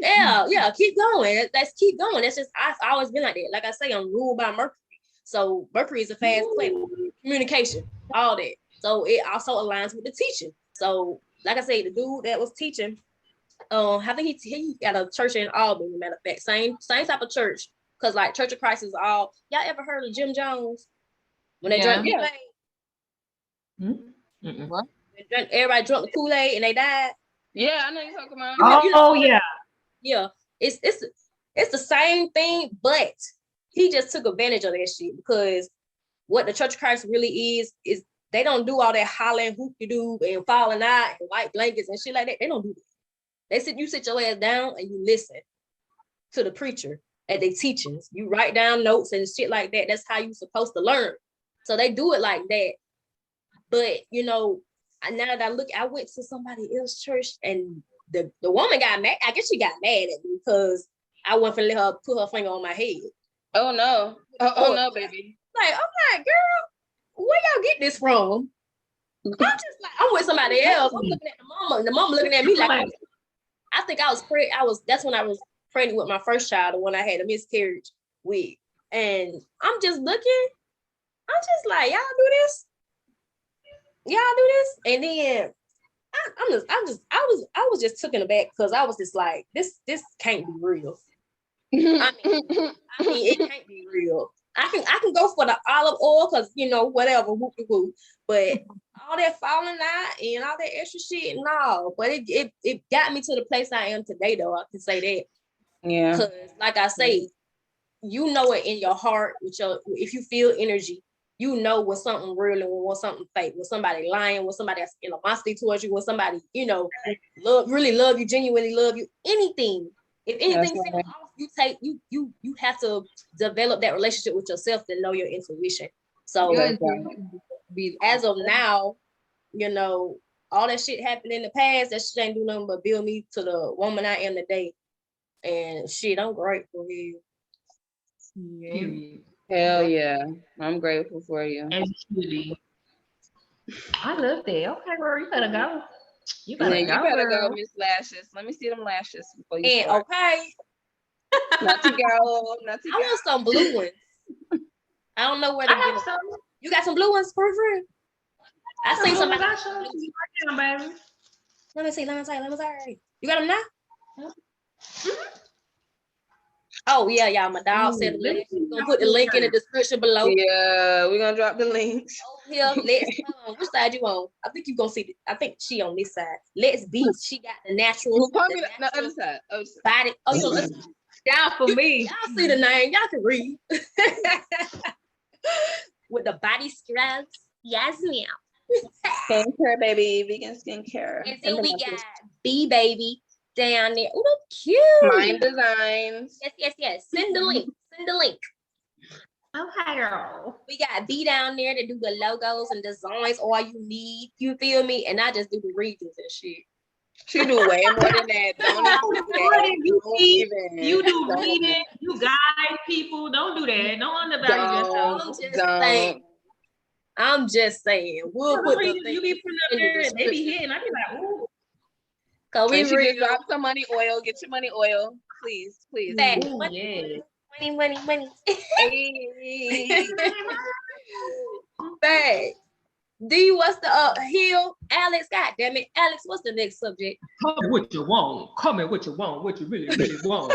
Yeah, keep going. Let's keep going. That's just, I've always been like that. Like I say, I'm ruled by Mercury. So Mercury is a fast planet, communication, all that. So it also aligns with the teaching. So like I say, the dude that was teaching, I think he got a church in Albany, matter of fact, same type of church. Cause like Church of Christ is all, y'all ever heard of Jim Jones? When they drank Kool-Aid? What? Everybody drank the Kool-Aid and they died. Yeah, I know you're talking about. Yeah. It's the same thing, but he just took advantage of that shit, because what the Church of Christ really is they don't do all that hollering, hoop-de-doo, and falling out, and white blankets and shit like that. They don't do that. You sit your ass down and you listen to the preacher at their teachings. You write down notes and shit like that. That's how you're supposed to learn. So they do it like that. But, now that I went to somebody else's church, and the woman got mad. I guess she got mad at me because I wasn't gonna let her put her finger on my head. Oh no. Oh no, baby. Like, I'm like, girl, where y'all get this from? I'm just like, I'm with somebody else. I'm looking at the mama, and the mama looking at me like, I think I was pregnant. That's when I was pregnant with my first child, the one I had a miscarriage with. And I'm just looking, I'm just like, y'all do this? Y'all do this? And then I was just taken aback because I was just like, this can't be real. I mean, it can't be real. I can go for the olive oil because whatever, whoop de whoop. But all that falling out and all that extra shit, no. But it got me to the place I am today, though. I can say that. Yeah. Because, like I say, you know it in your heart if you feel energy. You know when something real and when something fake, when somebody lying, when somebody has animosity towards you, when somebody, really love you, genuinely love you, anything. If anything feels off, you have to develop that relationship with yourself to know your intuition. So as of now, all that shit happened in the past, that shit ain't do nothing but build me to the woman I am today. And shit, I'm grateful here. Yeah. Hell yeah. I'm grateful for you. As you should be. I love that. Okay, girl, you better go. You better go, Miss Lashes. Let me see them lashes before you start. Okay. Not to go. I want some blue ones. I don't know where to get them. You got some blue ones for free? I see somebody. Baby. Let me see. You got them now? Mm-hmm. Oh yeah, y'all. My dog said we're gonna put the link in the description below. Yeah, we're gonna drop the links. Oh yeah, which side you on? I think you're gonna see it. I think she on this side. Let's Be. She got the natural. The other side. Body. Oh, you know, down for me. Y'all see the name. Y'all can read. With the body scrubs. Yes, ma'am. Skincare, baby. Vegan skincare. And then we got B Baby down there. Oh, cute. Mind Designs. Yes. Send the link. Okay, girl. We got B down there to do the logos and designs, all you need. You feel me? And I just do the regions and shit. She do way more than that. You do reading. You guide people. Don't do that. Don't undervalue yourself. I'm just saying. We'll put the you be putting up there and they be hitting. I be like, ooh. Cause we really drop some money oil. Get your money oil, please. Ooh, money. Hey. Bag. D, what's the Hill? Alex, God damn it. Alex, what's the next subject? Call me what you want. What you really want.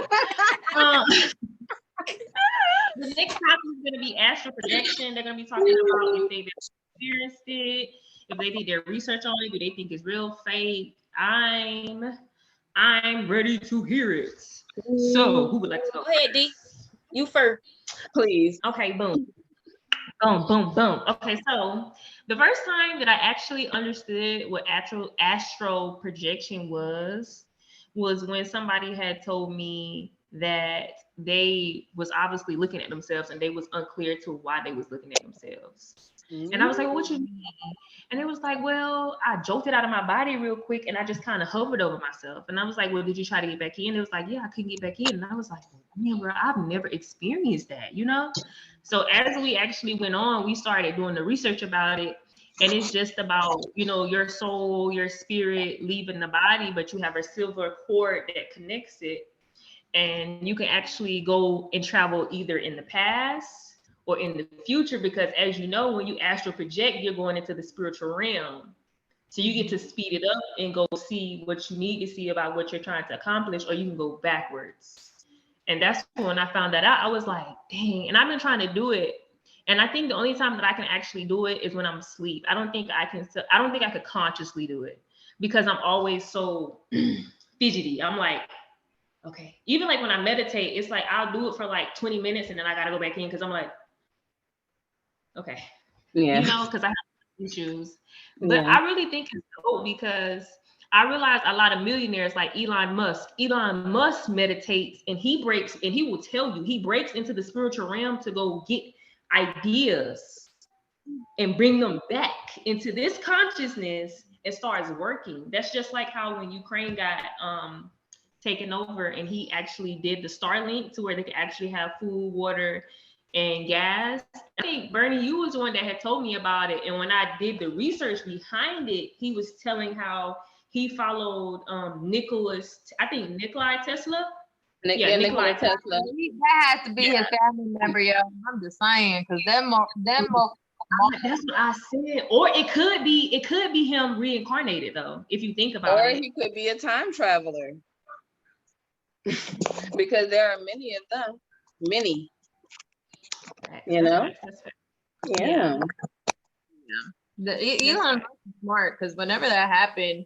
The next topic is going to be astral projection. They're going to be talking about if they've experienced it, if they did their research on it, do they think it's real, fake? I'm ready to hear it. So, who would like to go? Go ahead, D. You first. Please. Okay, boom. Okay, so the first time that I actually understood what astral projection was when somebody had told me that they was obviously looking at themselves and they was unclear to why they was looking at themselves. And I was like, well, what you mean? And it was like, well, I jolted out of my body real quick and I just kind of hovered over myself. And I was like, well, did you try to get back in? It was like, yeah, I couldn't get back in. And I was like, man, bro, I've never experienced that, So as we actually went on, we started doing the research about it. And it's just about, your soul, your spirit leaving the body, but you have a silver cord that connects it. And you can actually go and travel either in the past or in the future, because as you know, when you astral project, you're going into the spiritual realm. So you get to speed it up and go see what you need to see about what you're trying to accomplish, or you can go backwards. And that's when I found that out. I was like, dang, and I've been trying to do it. And I think the only time that I can actually do it is when I'm asleep. I don't think I could consciously do it because I'm always so fidgety. I'm like, okay. Even like when I meditate, it's like I'll do it for like 20 minutes and then I gotta go back in because I'm like, okay. Yeah. Because I have issues. But I really think it's dope because I realize a lot of millionaires like Elon Musk meditates and he will tell you, he breaks into the spiritual realm to go get ideas and bring them back into this consciousness and starts working. That's just like how when Ukraine got taken over and he actually did the Starlink to where they could actually have food, water, and gas. I think Bernie, you was the one that had told me about it. And when I did the research behind it, he was telling how he followed Nikolai Tesla. Yeah, Nikola Tesla. That has to be his family member, yo. I'm just saying, because them That's what I said. Or it could be him reincarnated though, if you think about it. Or he could be a time traveler. Because there are many of them. Many. You know? Yeah. Elon Musk is smart, because whenever that happened,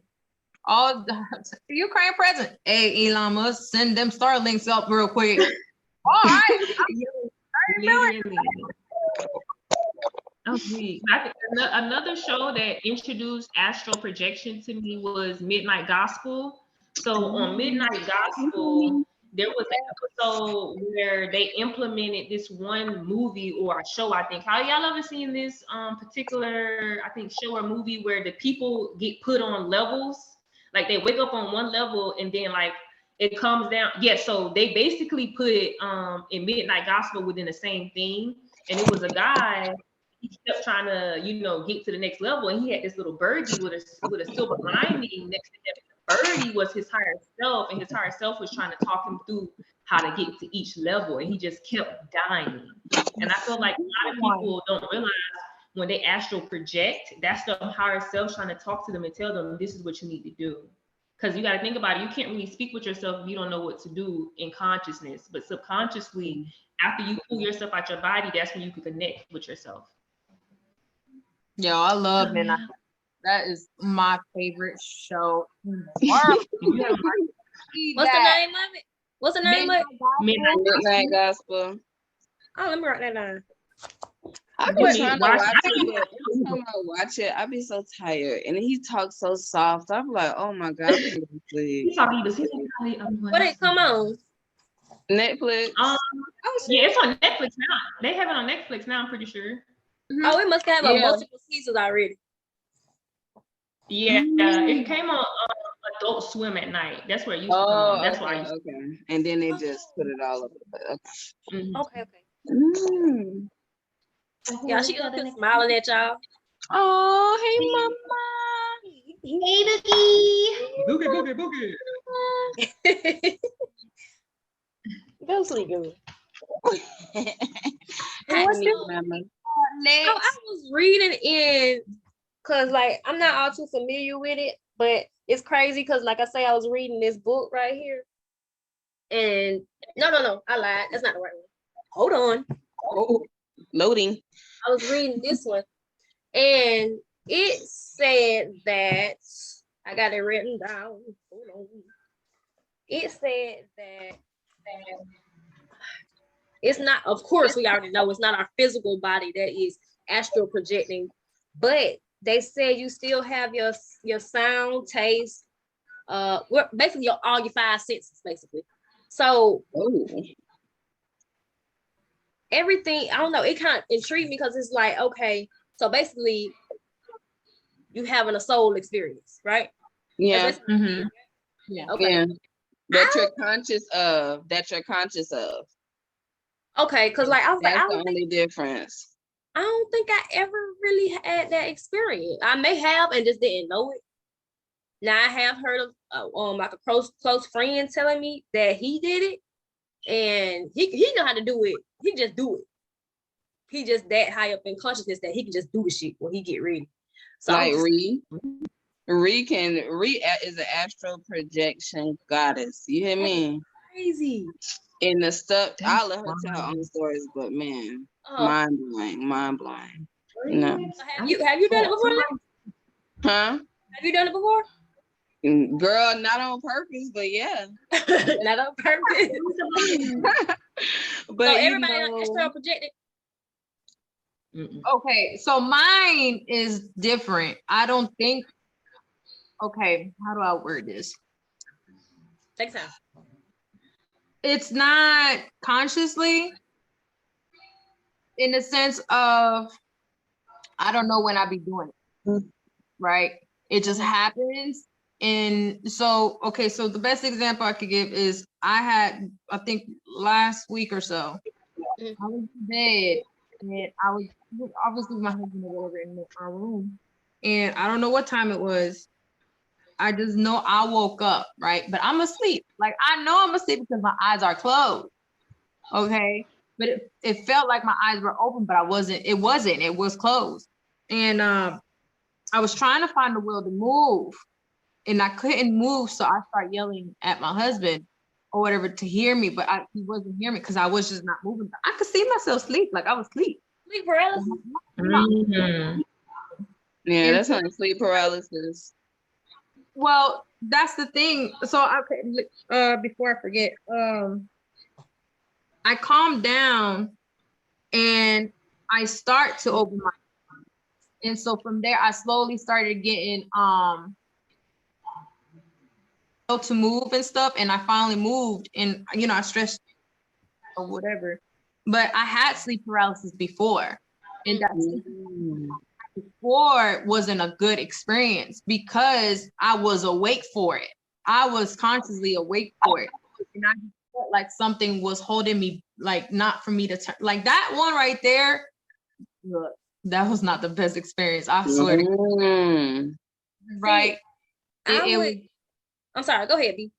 all the Ukraine president, hey Elon Musk, send them Starlinks up real quick. All right. Literally. Okay. I think another show that introduced astral projection to me was Midnight Gospel. So on Midnight Gospel, there was an episode where they implemented this one movie or a show, I think. How y'all ever seen this particular, I think, show or movie where the people get put on levels? Like they wake up on one level and then like it comes down. Yeah, so they basically put it in Midnight Gospel within the same thing. And it was a guy, he kept trying to, get to the next level. And he had this little birdie with a silver lining next to him. Birdie was his higher self, and his higher self was trying to talk him through how to get to each level, and he just kept dying. And I feel like a lot of people don't realize when they astral project, that's the higher self trying to talk to them and tell them this is what you need to do. Because you got to think about it, you can't really speak with yourself if you don't know what to do in consciousness. But subconsciously, after you pull yourself out your body, that's when you can connect with yourself. Yo, I love Midnight. That is my favorite show in the world. What's the name of it? What's the name of it? Midnight Gospel. Oh, let me write that down. I've been trying to watch it, but every time I watch it, I be so tired. And he talks so soft. I'm like, oh my God. What it come on? Netflix. Yeah, it's on Netflix now. They have it on Netflix now, I'm pretty sure. Mm-hmm. Oh, it must have multiple seasons already. Yeah, it came on Adult Swim at night. That's where it used to come on. That's why. Okay. And then they just put it all over. Okay. Okay. Y'all, she up there smiling at y'all. Oh, hey, mama. Hey, Boogie. Go sleep, girl. What's your mama? So I was reading in, cause like I'm not all too familiar with it, but it's crazy because like I say, I was reading this book right here, and no, I lied. That's not the right one. Hold on. Oh, loading. I was reading this one, and it said that I got it written down. Hold on. It said that it's not, of course, we already know it's not our physical body that is astral projecting, but they said you still have your sound, taste, basically all your five senses, basically. So everything, I don't know, it kind of intrigued me because it's like, okay, so basically you having a soul experience, right? Yeah. Mm-hmm. Yeah. Okay. Yeah. That you're conscious of. Okay, because like I was like, that's the only difference. I don't think I ever really had that experience. I may have and just didn't know it. Now I have heard of like a close friend telling me that he did it, and he know how to do it. He just do it. He just that high up in consciousness that he can just do the shit when he get ready. So like Ree is an astral projection goddess. You hear me? Crazy. And the stuff, I'll let her tell on the stories, but man, mind blowing. No. Have you done it before? Huh? Have you done it before? Girl, not on purpose, but yeah. Not on purpose. But so everybody on astral projected. Okay, so mine is different. I don't think. Okay, how do I word this? Take time. It's not consciously, in the sense of I don't know when I be doing it, right? It just happens. And so, okay, so the best example I could give is I think last week or so, I was in bed, and I was obviously my husband or whatever in our room, and I don't know what time it was. I just know I woke up, right? But I'm asleep. Like, I know I'm asleep because my eyes are closed. Okay. But it felt like my eyes were open, but it was closed. And I was trying to find the will to move, and I couldn't move. So I started yelling at my husband or whatever to hear me, but he wasn't hearing me because I was just not moving. I could see myself sleep, like I was asleep. Sleep paralysis. Mhm. Yeah, And that's like sleep paralysis. well, that's the thing. So before I forget, I calmed down and I start to open my eyes. And so from there I slowly started getting to move and stuff, and I finally moved, and I stretched or whatever. But I had sleep paralysis before, and that sleep before wasn't a good experience because I was awake for it. I was consciously awake for it. And I just felt like something was holding me, like not for me to turn. Like that one right there, look, that was not the best experience. I swear to God. Right. I'm sorry, go ahead, B.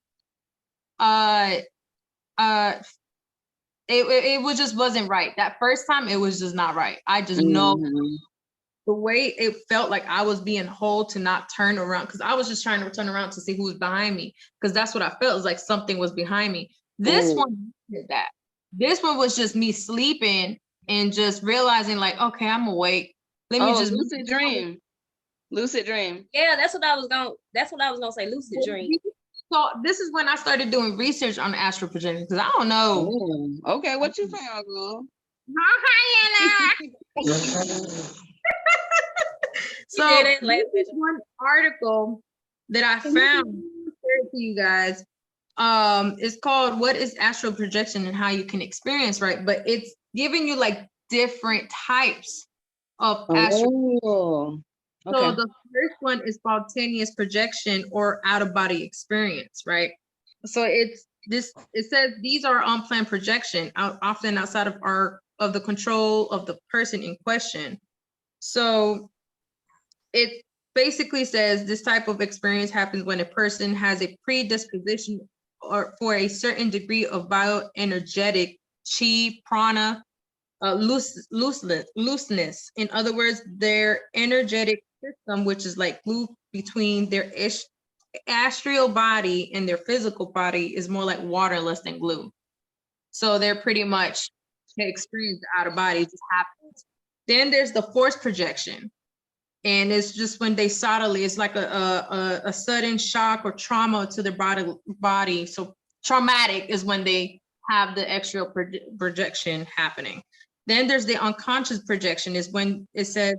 It was just wasn't right. That first time it was just not right. I just know the way it felt like I was being told to not turn around, because I was just trying to turn around to see who was behind me, because that's what I felt. It was like something was behind me. This one did that. This one was just me sleeping and just realizing like, okay, I'm awake. Let me just lucid dream. Lucid dream. Yeah, that's what I was gonna say. Lucid dream. So this is when I started doing research on astral projection, because I don't know. Okay, what you found, girl? So this is one article that I found to you guys. It's called "What is Astral Projection and How You Can Experience," right? But it's giving you like different types of astral. Okay. So the first one is spontaneous projection or out-of-body experience, right? So it says these are unplanned projection, often outside of the control of the person in question. So it basically says this type of experience happens when a person has a predisposition or for a certain degree of bioenergetic chi, prana, looseness. In other words, their energetic system, which is like glue between their astral body and their physical body, is more like water, less than glue. So they're pretty much the experience out of body just happens. Then there's the forced projection. And it's just when they subtly, it's like a sudden shock or trauma to their body. So traumatic is when they have the extra projection happening. Then there's the unconscious projection, is when it says,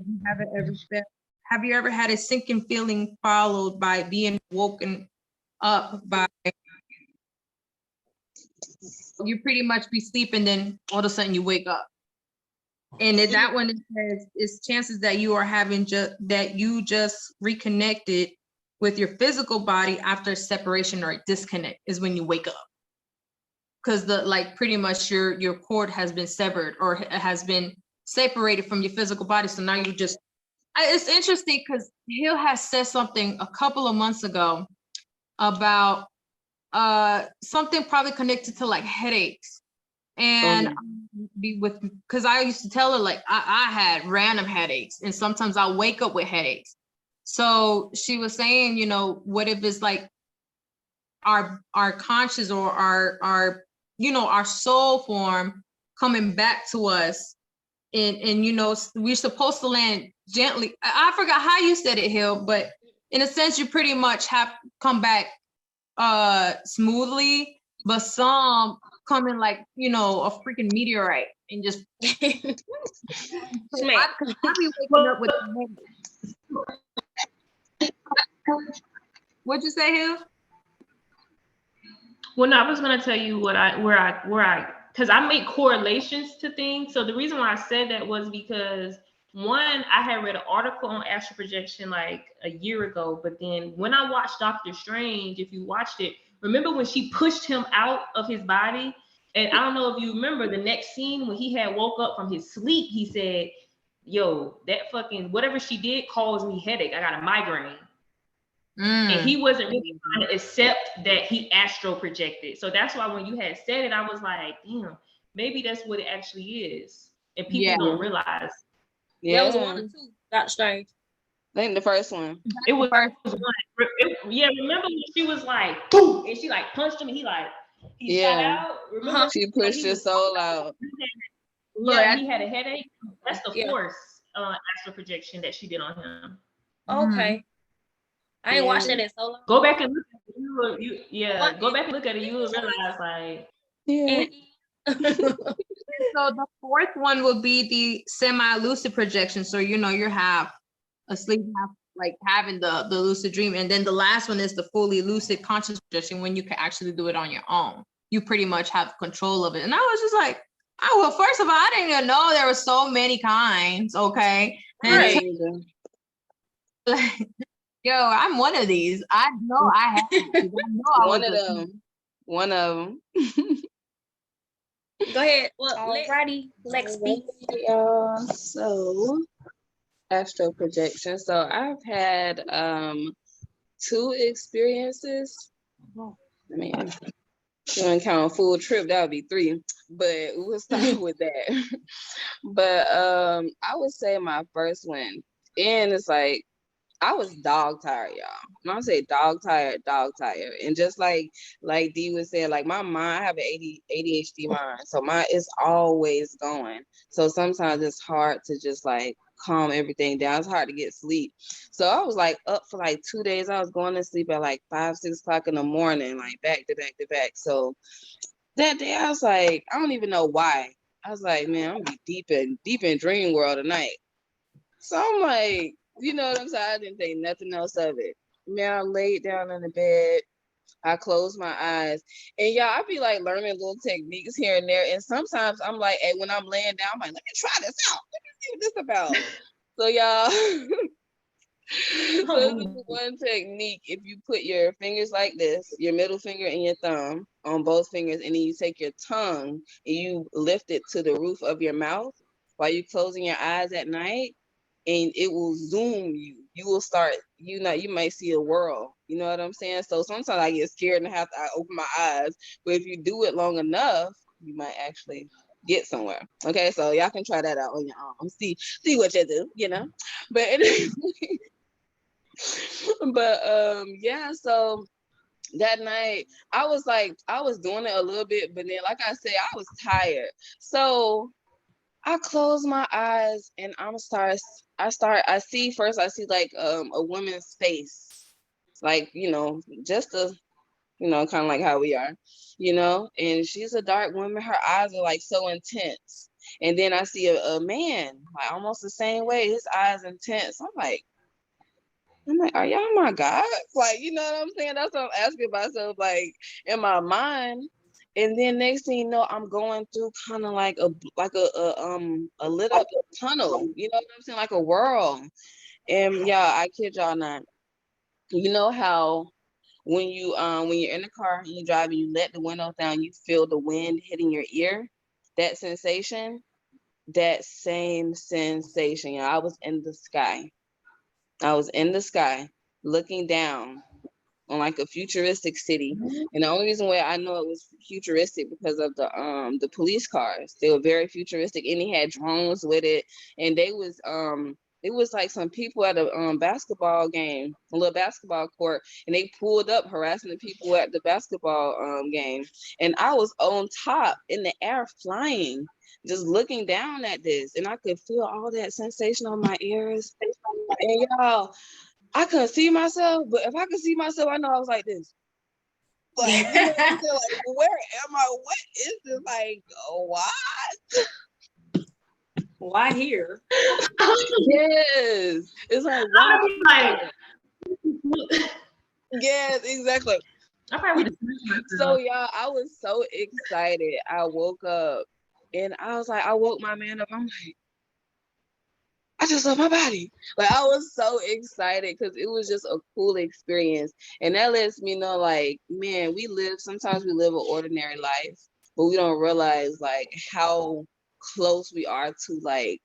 have you ever had a sinking feeling followed by being woken up by, you pretty much be sleeping, then all of a sudden you wake up. And that one, it says, is chances that you are having that you just reconnected with your physical body after separation or disconnect is when you wake up. Because pretty much your cord has been severed or has been separated from your physical body. So now you just, it's interesting because Hill has said something a couple of months ago about something probably connected to like headaches. And because I used to tell her like I had random headaches, and sometimes I'll wake up with headaches. So she was saying, what if it's like our conscious or our soul form coming back to us, and we're supposed to land gently. I forgot how you said it, Hill, but in a sense you pretty much have come back smoothly, but some come in like a freaking meteorite and just I be waking up with what'd you say, Hill? Well, no, I was gonna tell you where I because I make correlations to things. So the reason why I said that was because one, I had read an article on astral projection like a year ago, but then when I watched Doctor Strange, if you watched it, remember when she pushed him out of his body And I don't know if you remember the next scene when he had woke up from his sleep, he said, yo, that fucking whatever she did caused me headache. I got a migraine. And he wasn't really trying to accept that he astral projected. So that's why when you had said it, I was like, damn, maybe that's what it actually is. And people don't realize. Yeah, it was 1 or 2. Doctor Strange. I think the first one. It was one. Yeah, remember when she was like, boom, and she like punched him and he shot out. Remember? She pushed his soul out. Yeah, he had a headache. That's the force astral projection that she did on him. Okay. I ain't watched that in so long. Go back and look at it. Go back and look at it. You will realize like So the fourth one will be the semi-lucid projection. So you're half asleep, half like having the lucid dream. And then the last one is the fully lucid conscious projection, when you can actually do it on your own. You pretty much have control of it. And I was just like, oh, well, first of all, I didn't even know there were so many kinds. Okay. Right. And yo, I'm one of these. I know I have. I know One of them. Go ahead. Well, alrighty. Let's speak. So, astral projection. So I've had 2 experiences. I mean, if you want to count a full trip, that would be 3. But we'll start with that. But I would say my first one, and it's like I was dog tired, y'all. When I say dog tired. And just like Dee was saying, like my mind, I have an ADHD mind. So mine is always going. So sometimes it's hard to just like calm everything down. It's hard to get sleep. So I was like up for like 2 days. I was going to sleep at like 5, 6 o'clock in the morning, like back to back to back. So that day I was like, I don't even know why. I was like, man, I'm gonna be deep in dream world tonight. So I'm like, you know what I'm saying? I didn't think nothing else of it. Man, I laid down in the bed. I closed my eyes. And y'all, I be like learning little techniques here and there. And sometimes I'm like, hey, when I'm laying down, I'm like, let me try this out. Let me see what this about. So y'all, so this is one technique. If you put your fingers like this, your middle finger and your thumb on both fingers, and then you take your tongue and you lift it to the roof of your mouth while you're closing your eyes at night, and it will zoom you. You will start, you might see a world. You know what I'm saying? So sometimes I get scared and I open my eyes. But if you do it long enough, you might actually get somewhere. Okay, so y'all can try that out on your own. See what you do, But anyway, yeah, so that night I was doing it a little bit, but then like I said, I was tired. So I close my eyes and I see like a woman's face, like, just kind of like how we are, and she's a dark woman. Her eyes are like so intense. And then I see a man, like almost the same way, his eyes intense. I'm like, are y'all my God? Like, you know what I'm saying? That's what I'm asking myself, like, in my mind. And then next thing you know, I'm going through kind of like a lit up tunnel, you know what I'm saying? Like a world. And yeah, I kid y'all not. You know how when you're in the car and you drive and you let the window down, you feel the wind hitting your ear? That sensation, that same sensation. Yeah, I was in the sky. Looking down on like a futuristic city. And the only reason why I know it was futuristic because of the police cars. They were very futuristic, and he had drones with it. And they was it was like some people at a basketball game, a little basketball court, and they pulled up harassing the people at the basketball game. And I was on top in the air flying, just looking down at this, and I could feel all that sensation on my ears. And y'all, I couldn't see myself, but if I could see myself, I know I was like this. Like, you know what I'm saying? Like, where am I? What is this? Like, what? Why here? Yes. It's like, why? Yes, exactly. So y'all, I was so excited. I woke up and I was like, I woke my man up. I'm like, I just love my body. Like, I was so excited because it was just a cool experience. And that lets me know, like, man, sometimes we live an ordinary life, but we don't realize like how close we are to like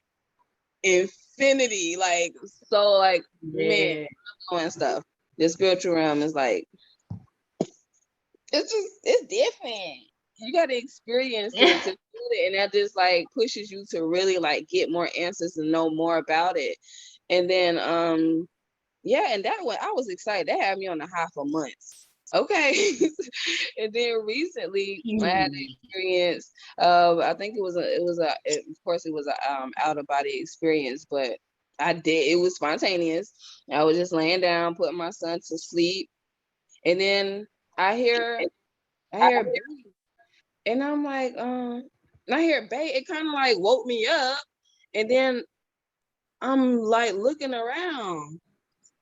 infinity. Like, so like, man, and stuff. The spiritual realm is like, it's different. You got to experience it to feel it, and that just like pushes you to really like get more answers and know more about it. And then yeah, and that one I was excited. That had me on the high for months. Okay. And then recently I had an experience of, I think of course it was a out of body experience, but it was spontaneous. I was just laying down, putting my son to sleep, and then I hear baby, and I'm like, I hear baby. It kind of like woke me up, and then I'm like looking around,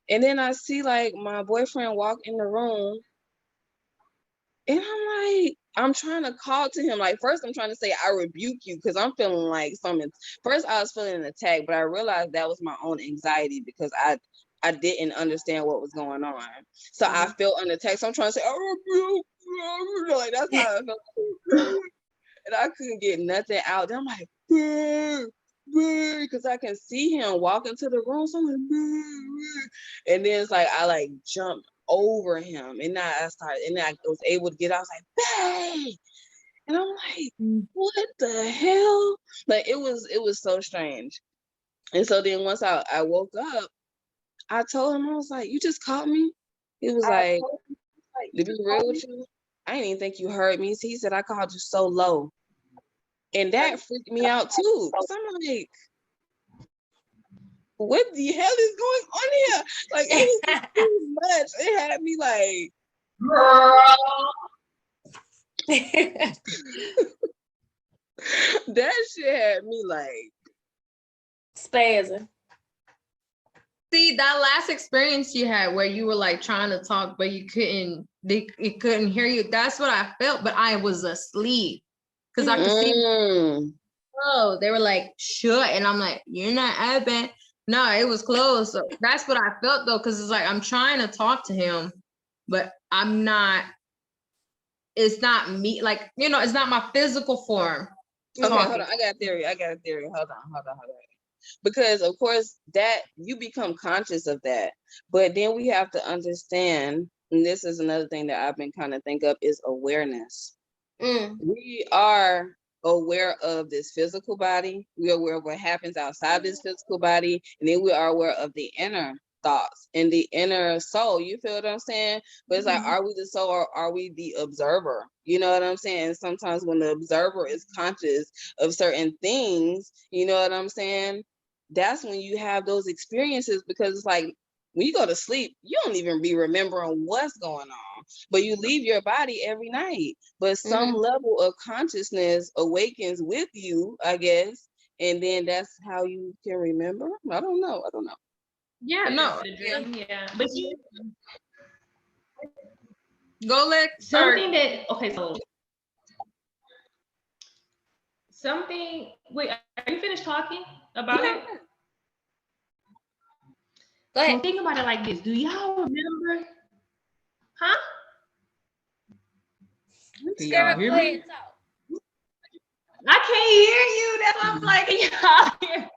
and then I see like my boyfriend walk in the room, and I'm like, I'm trying to call to him. Like, first I'm trying to say, I rebuke you, because I'm feeling like something. First I was feeling an attack, but I realized that was my own anxiety because I didn't understand what was going on. So I felt an attack. So I'm trying to say, I rebuke you. Like, that's how I felt. And I couldn't get nothing out. Then I'm like, because I can see him walk into the room. So I'm like, and then it's like I like jumped over him, and I started, and I was able to get out. I was like, babe, and I'm like, what the hell? Like, it was so strange. And so then once I woke up, I told him, I was like, you just called me? He was like, to be real with you, I didn't even think you heard me. He said, I called you so low. And that freaked me out too. So I'm like, what the hell is going on here? Like, it was too much. It had me like, that shit had me like spazzing. See, that last experience you had where you were like trying to talk, but you couldn't, it couldn't hear you. That's what I felt, but I was asleep. Because I could see, oh, they were like, shut. And I'm like, you're not open. No, it was closed. So that's what I felt though, because it's like I'm trying to talk to him, but I'm not, it's not me, like, you know, it's not my physical form. Okay, hold on. I got a theory. Hold on. Because of course that you become conscious of that, but then we have to understand, and this is another thing that I've been kind of think of, is awareness. We are aware of this physical body. We are aware of what happens outside this physical body, and then we are aware of the inner thoughts and the inner soul. You feel what I'm saying? But it's like, are we the soul or are we the observer? You know what I'm saying? Sometimes when the observer is conscious of certain things, you know what I'm saying? That's when you have those experiences, because it's like when you go to sleep, you don't even be remembering what's going on, but you leave your body every night. But some level of consciousness awakens with you, I guess, and then that's how you can remember. I don't know. Yeah, no. Yeah. But you go let something that, okay, so something, wait, are you finished talking about it? Go ahead. So think about it like this. Do y'all remember? Huh? Do y'all hear me? I can't hear you. That's what I'm like, y'all hear.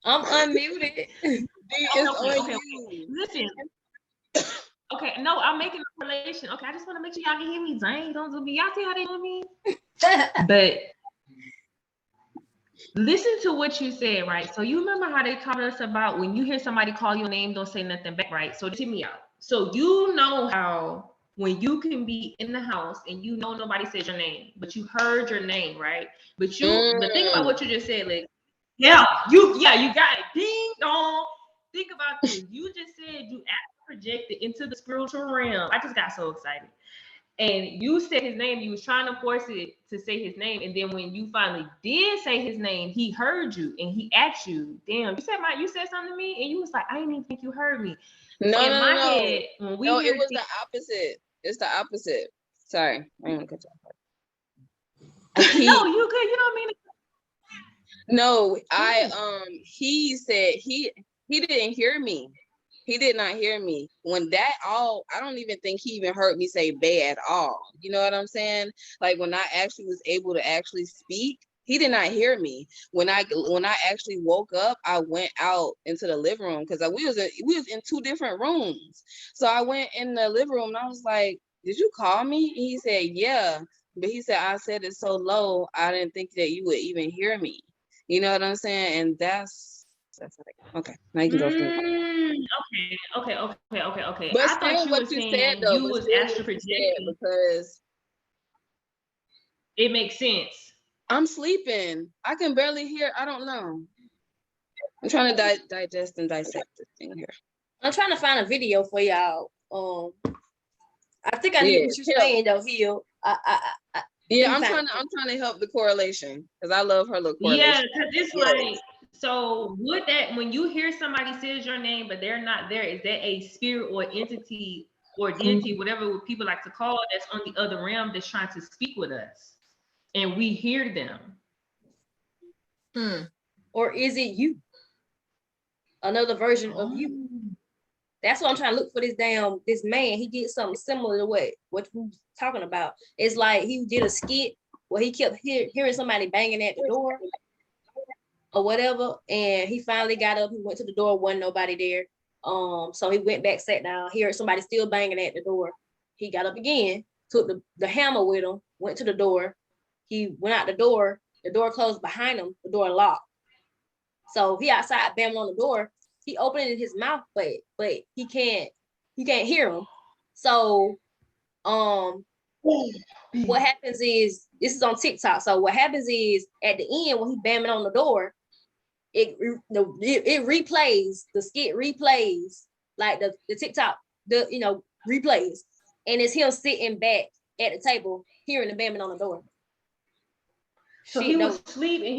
I'm unmuted. Okay. Listen. Okay, no, I'm making a correlation. Okay, I just want to make sure y'all can hear me. Dang, don't do me. Y'all see how they do me? But listen to what you said, right? So you remember how they taught us about when you hear somebody call your name, don't say nothing back, right? So hear me out. So you know how when you can be in the house and you know nobody says your name, but you heard your name, right? But think about what you just said, like, you got it. Ding dong. Think about this. You just said you projected into the spiritual realm. I just got so excited. And you said his name, you was trying to force it to say his name, and then when you finally did say his name, he heard you and he asked you, damn, you said something to me, and you was like, I didn't even think you heard me. No, so no, my no. Head, when we it was the opposite. It's the opposite. Sorry, I didn't cut you off. No, you good. You don't mean it. No, he said he didn't hear me. He did not hear me. When that all, I don't even think he even heard me say "bae" at all. You know what I'm saying? Like when I actually was able to actually speak, he did not hear me. When I actually woke up, I went out into the living room because we was in two different rooms. So I went in the living room and I was like, "Did you call me?" And he said, "Yeah," but he said, "I said it so low, I didn't think that you would even hear me." You know what I'm saying? And that's like, okay. Now you can go. Okay. But I thought still, you what were you said saying though, you was astral projecting. because it makes sense. I'm sleeping. I can barely hear. I don't know. I'm trying to digest and dissect this thing here. I'm trying to find a video for y'all. I think I knew what you're saying though, Hill. I'm trying to help the correlation because I love her little correlation. Yeah, because it's like, so would that when you hear somebody says your name but they're not there, is that a spirit or entity or deity, whatever people like to call it, that's on the other realm that's trying to speak with us and we hear them? Or is it you? Another version of you? That's what I'm trying to look for. This man, he did something similar to what we was talking about. It's like he did a skit where he kept hearing somebody banging at the door or whatever, and he finally got up, he went to the door, wasn't nobody there. So he went back, sat down, he heard somebody still banging at the door. He got up again, took the hammer with him, went to the door. He went out the door closed behind him, the door locked. So he outside banging on the door. He opened his mouth, but he can't hear him. So what happens is, this is on TikTok. So what happens is at the end when he banging on the door, it replays, the skit replays, like the TikTok, replays, and it's him sitting back at the table hearing the banging on the door. So he was asleep, and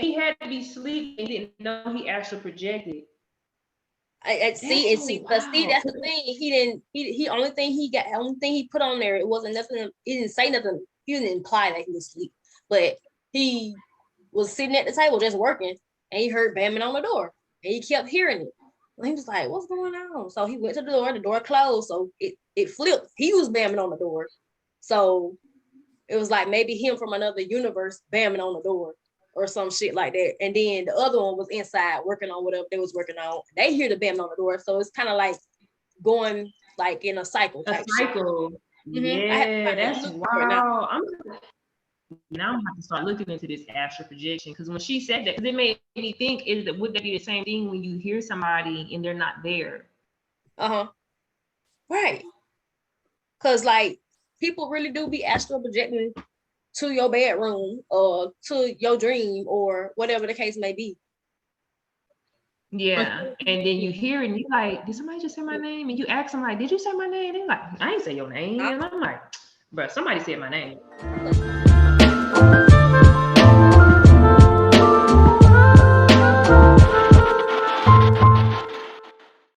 he had to be asleep and didn't know he actually projected. That's the thing. He only thing he put on there, it wasn't nothing. He didn't say nothing. He didn't imply that he was asleep, but he was sitting at the table just working, and he heard banging on the door, and he kept hearing it. And he was like, "What's going on?" So he went to the door closed, so it flipped. He was banging on the door, so it was like maybe him from another universe banging on the door or some shit like that. And then the other one was inside working on whatever they was working on. They hear the banging on the door. So it's kind of like going like in a cycle. Yeah, that's wow. Now I'm gonna have to start looking into this astral projection, because when she said that, it made me think, would that be the same thing when you hear somebody and they're not there? Right. Because like people really do be astral projecting to your bedroom or to your dream or whatever the case may be. Yeah, and then you hear it and you're like, did somebody just say my name? And you ask them like, did you say my name? They're like, I ain't say your name. And I'm like, bro, somebody said my name.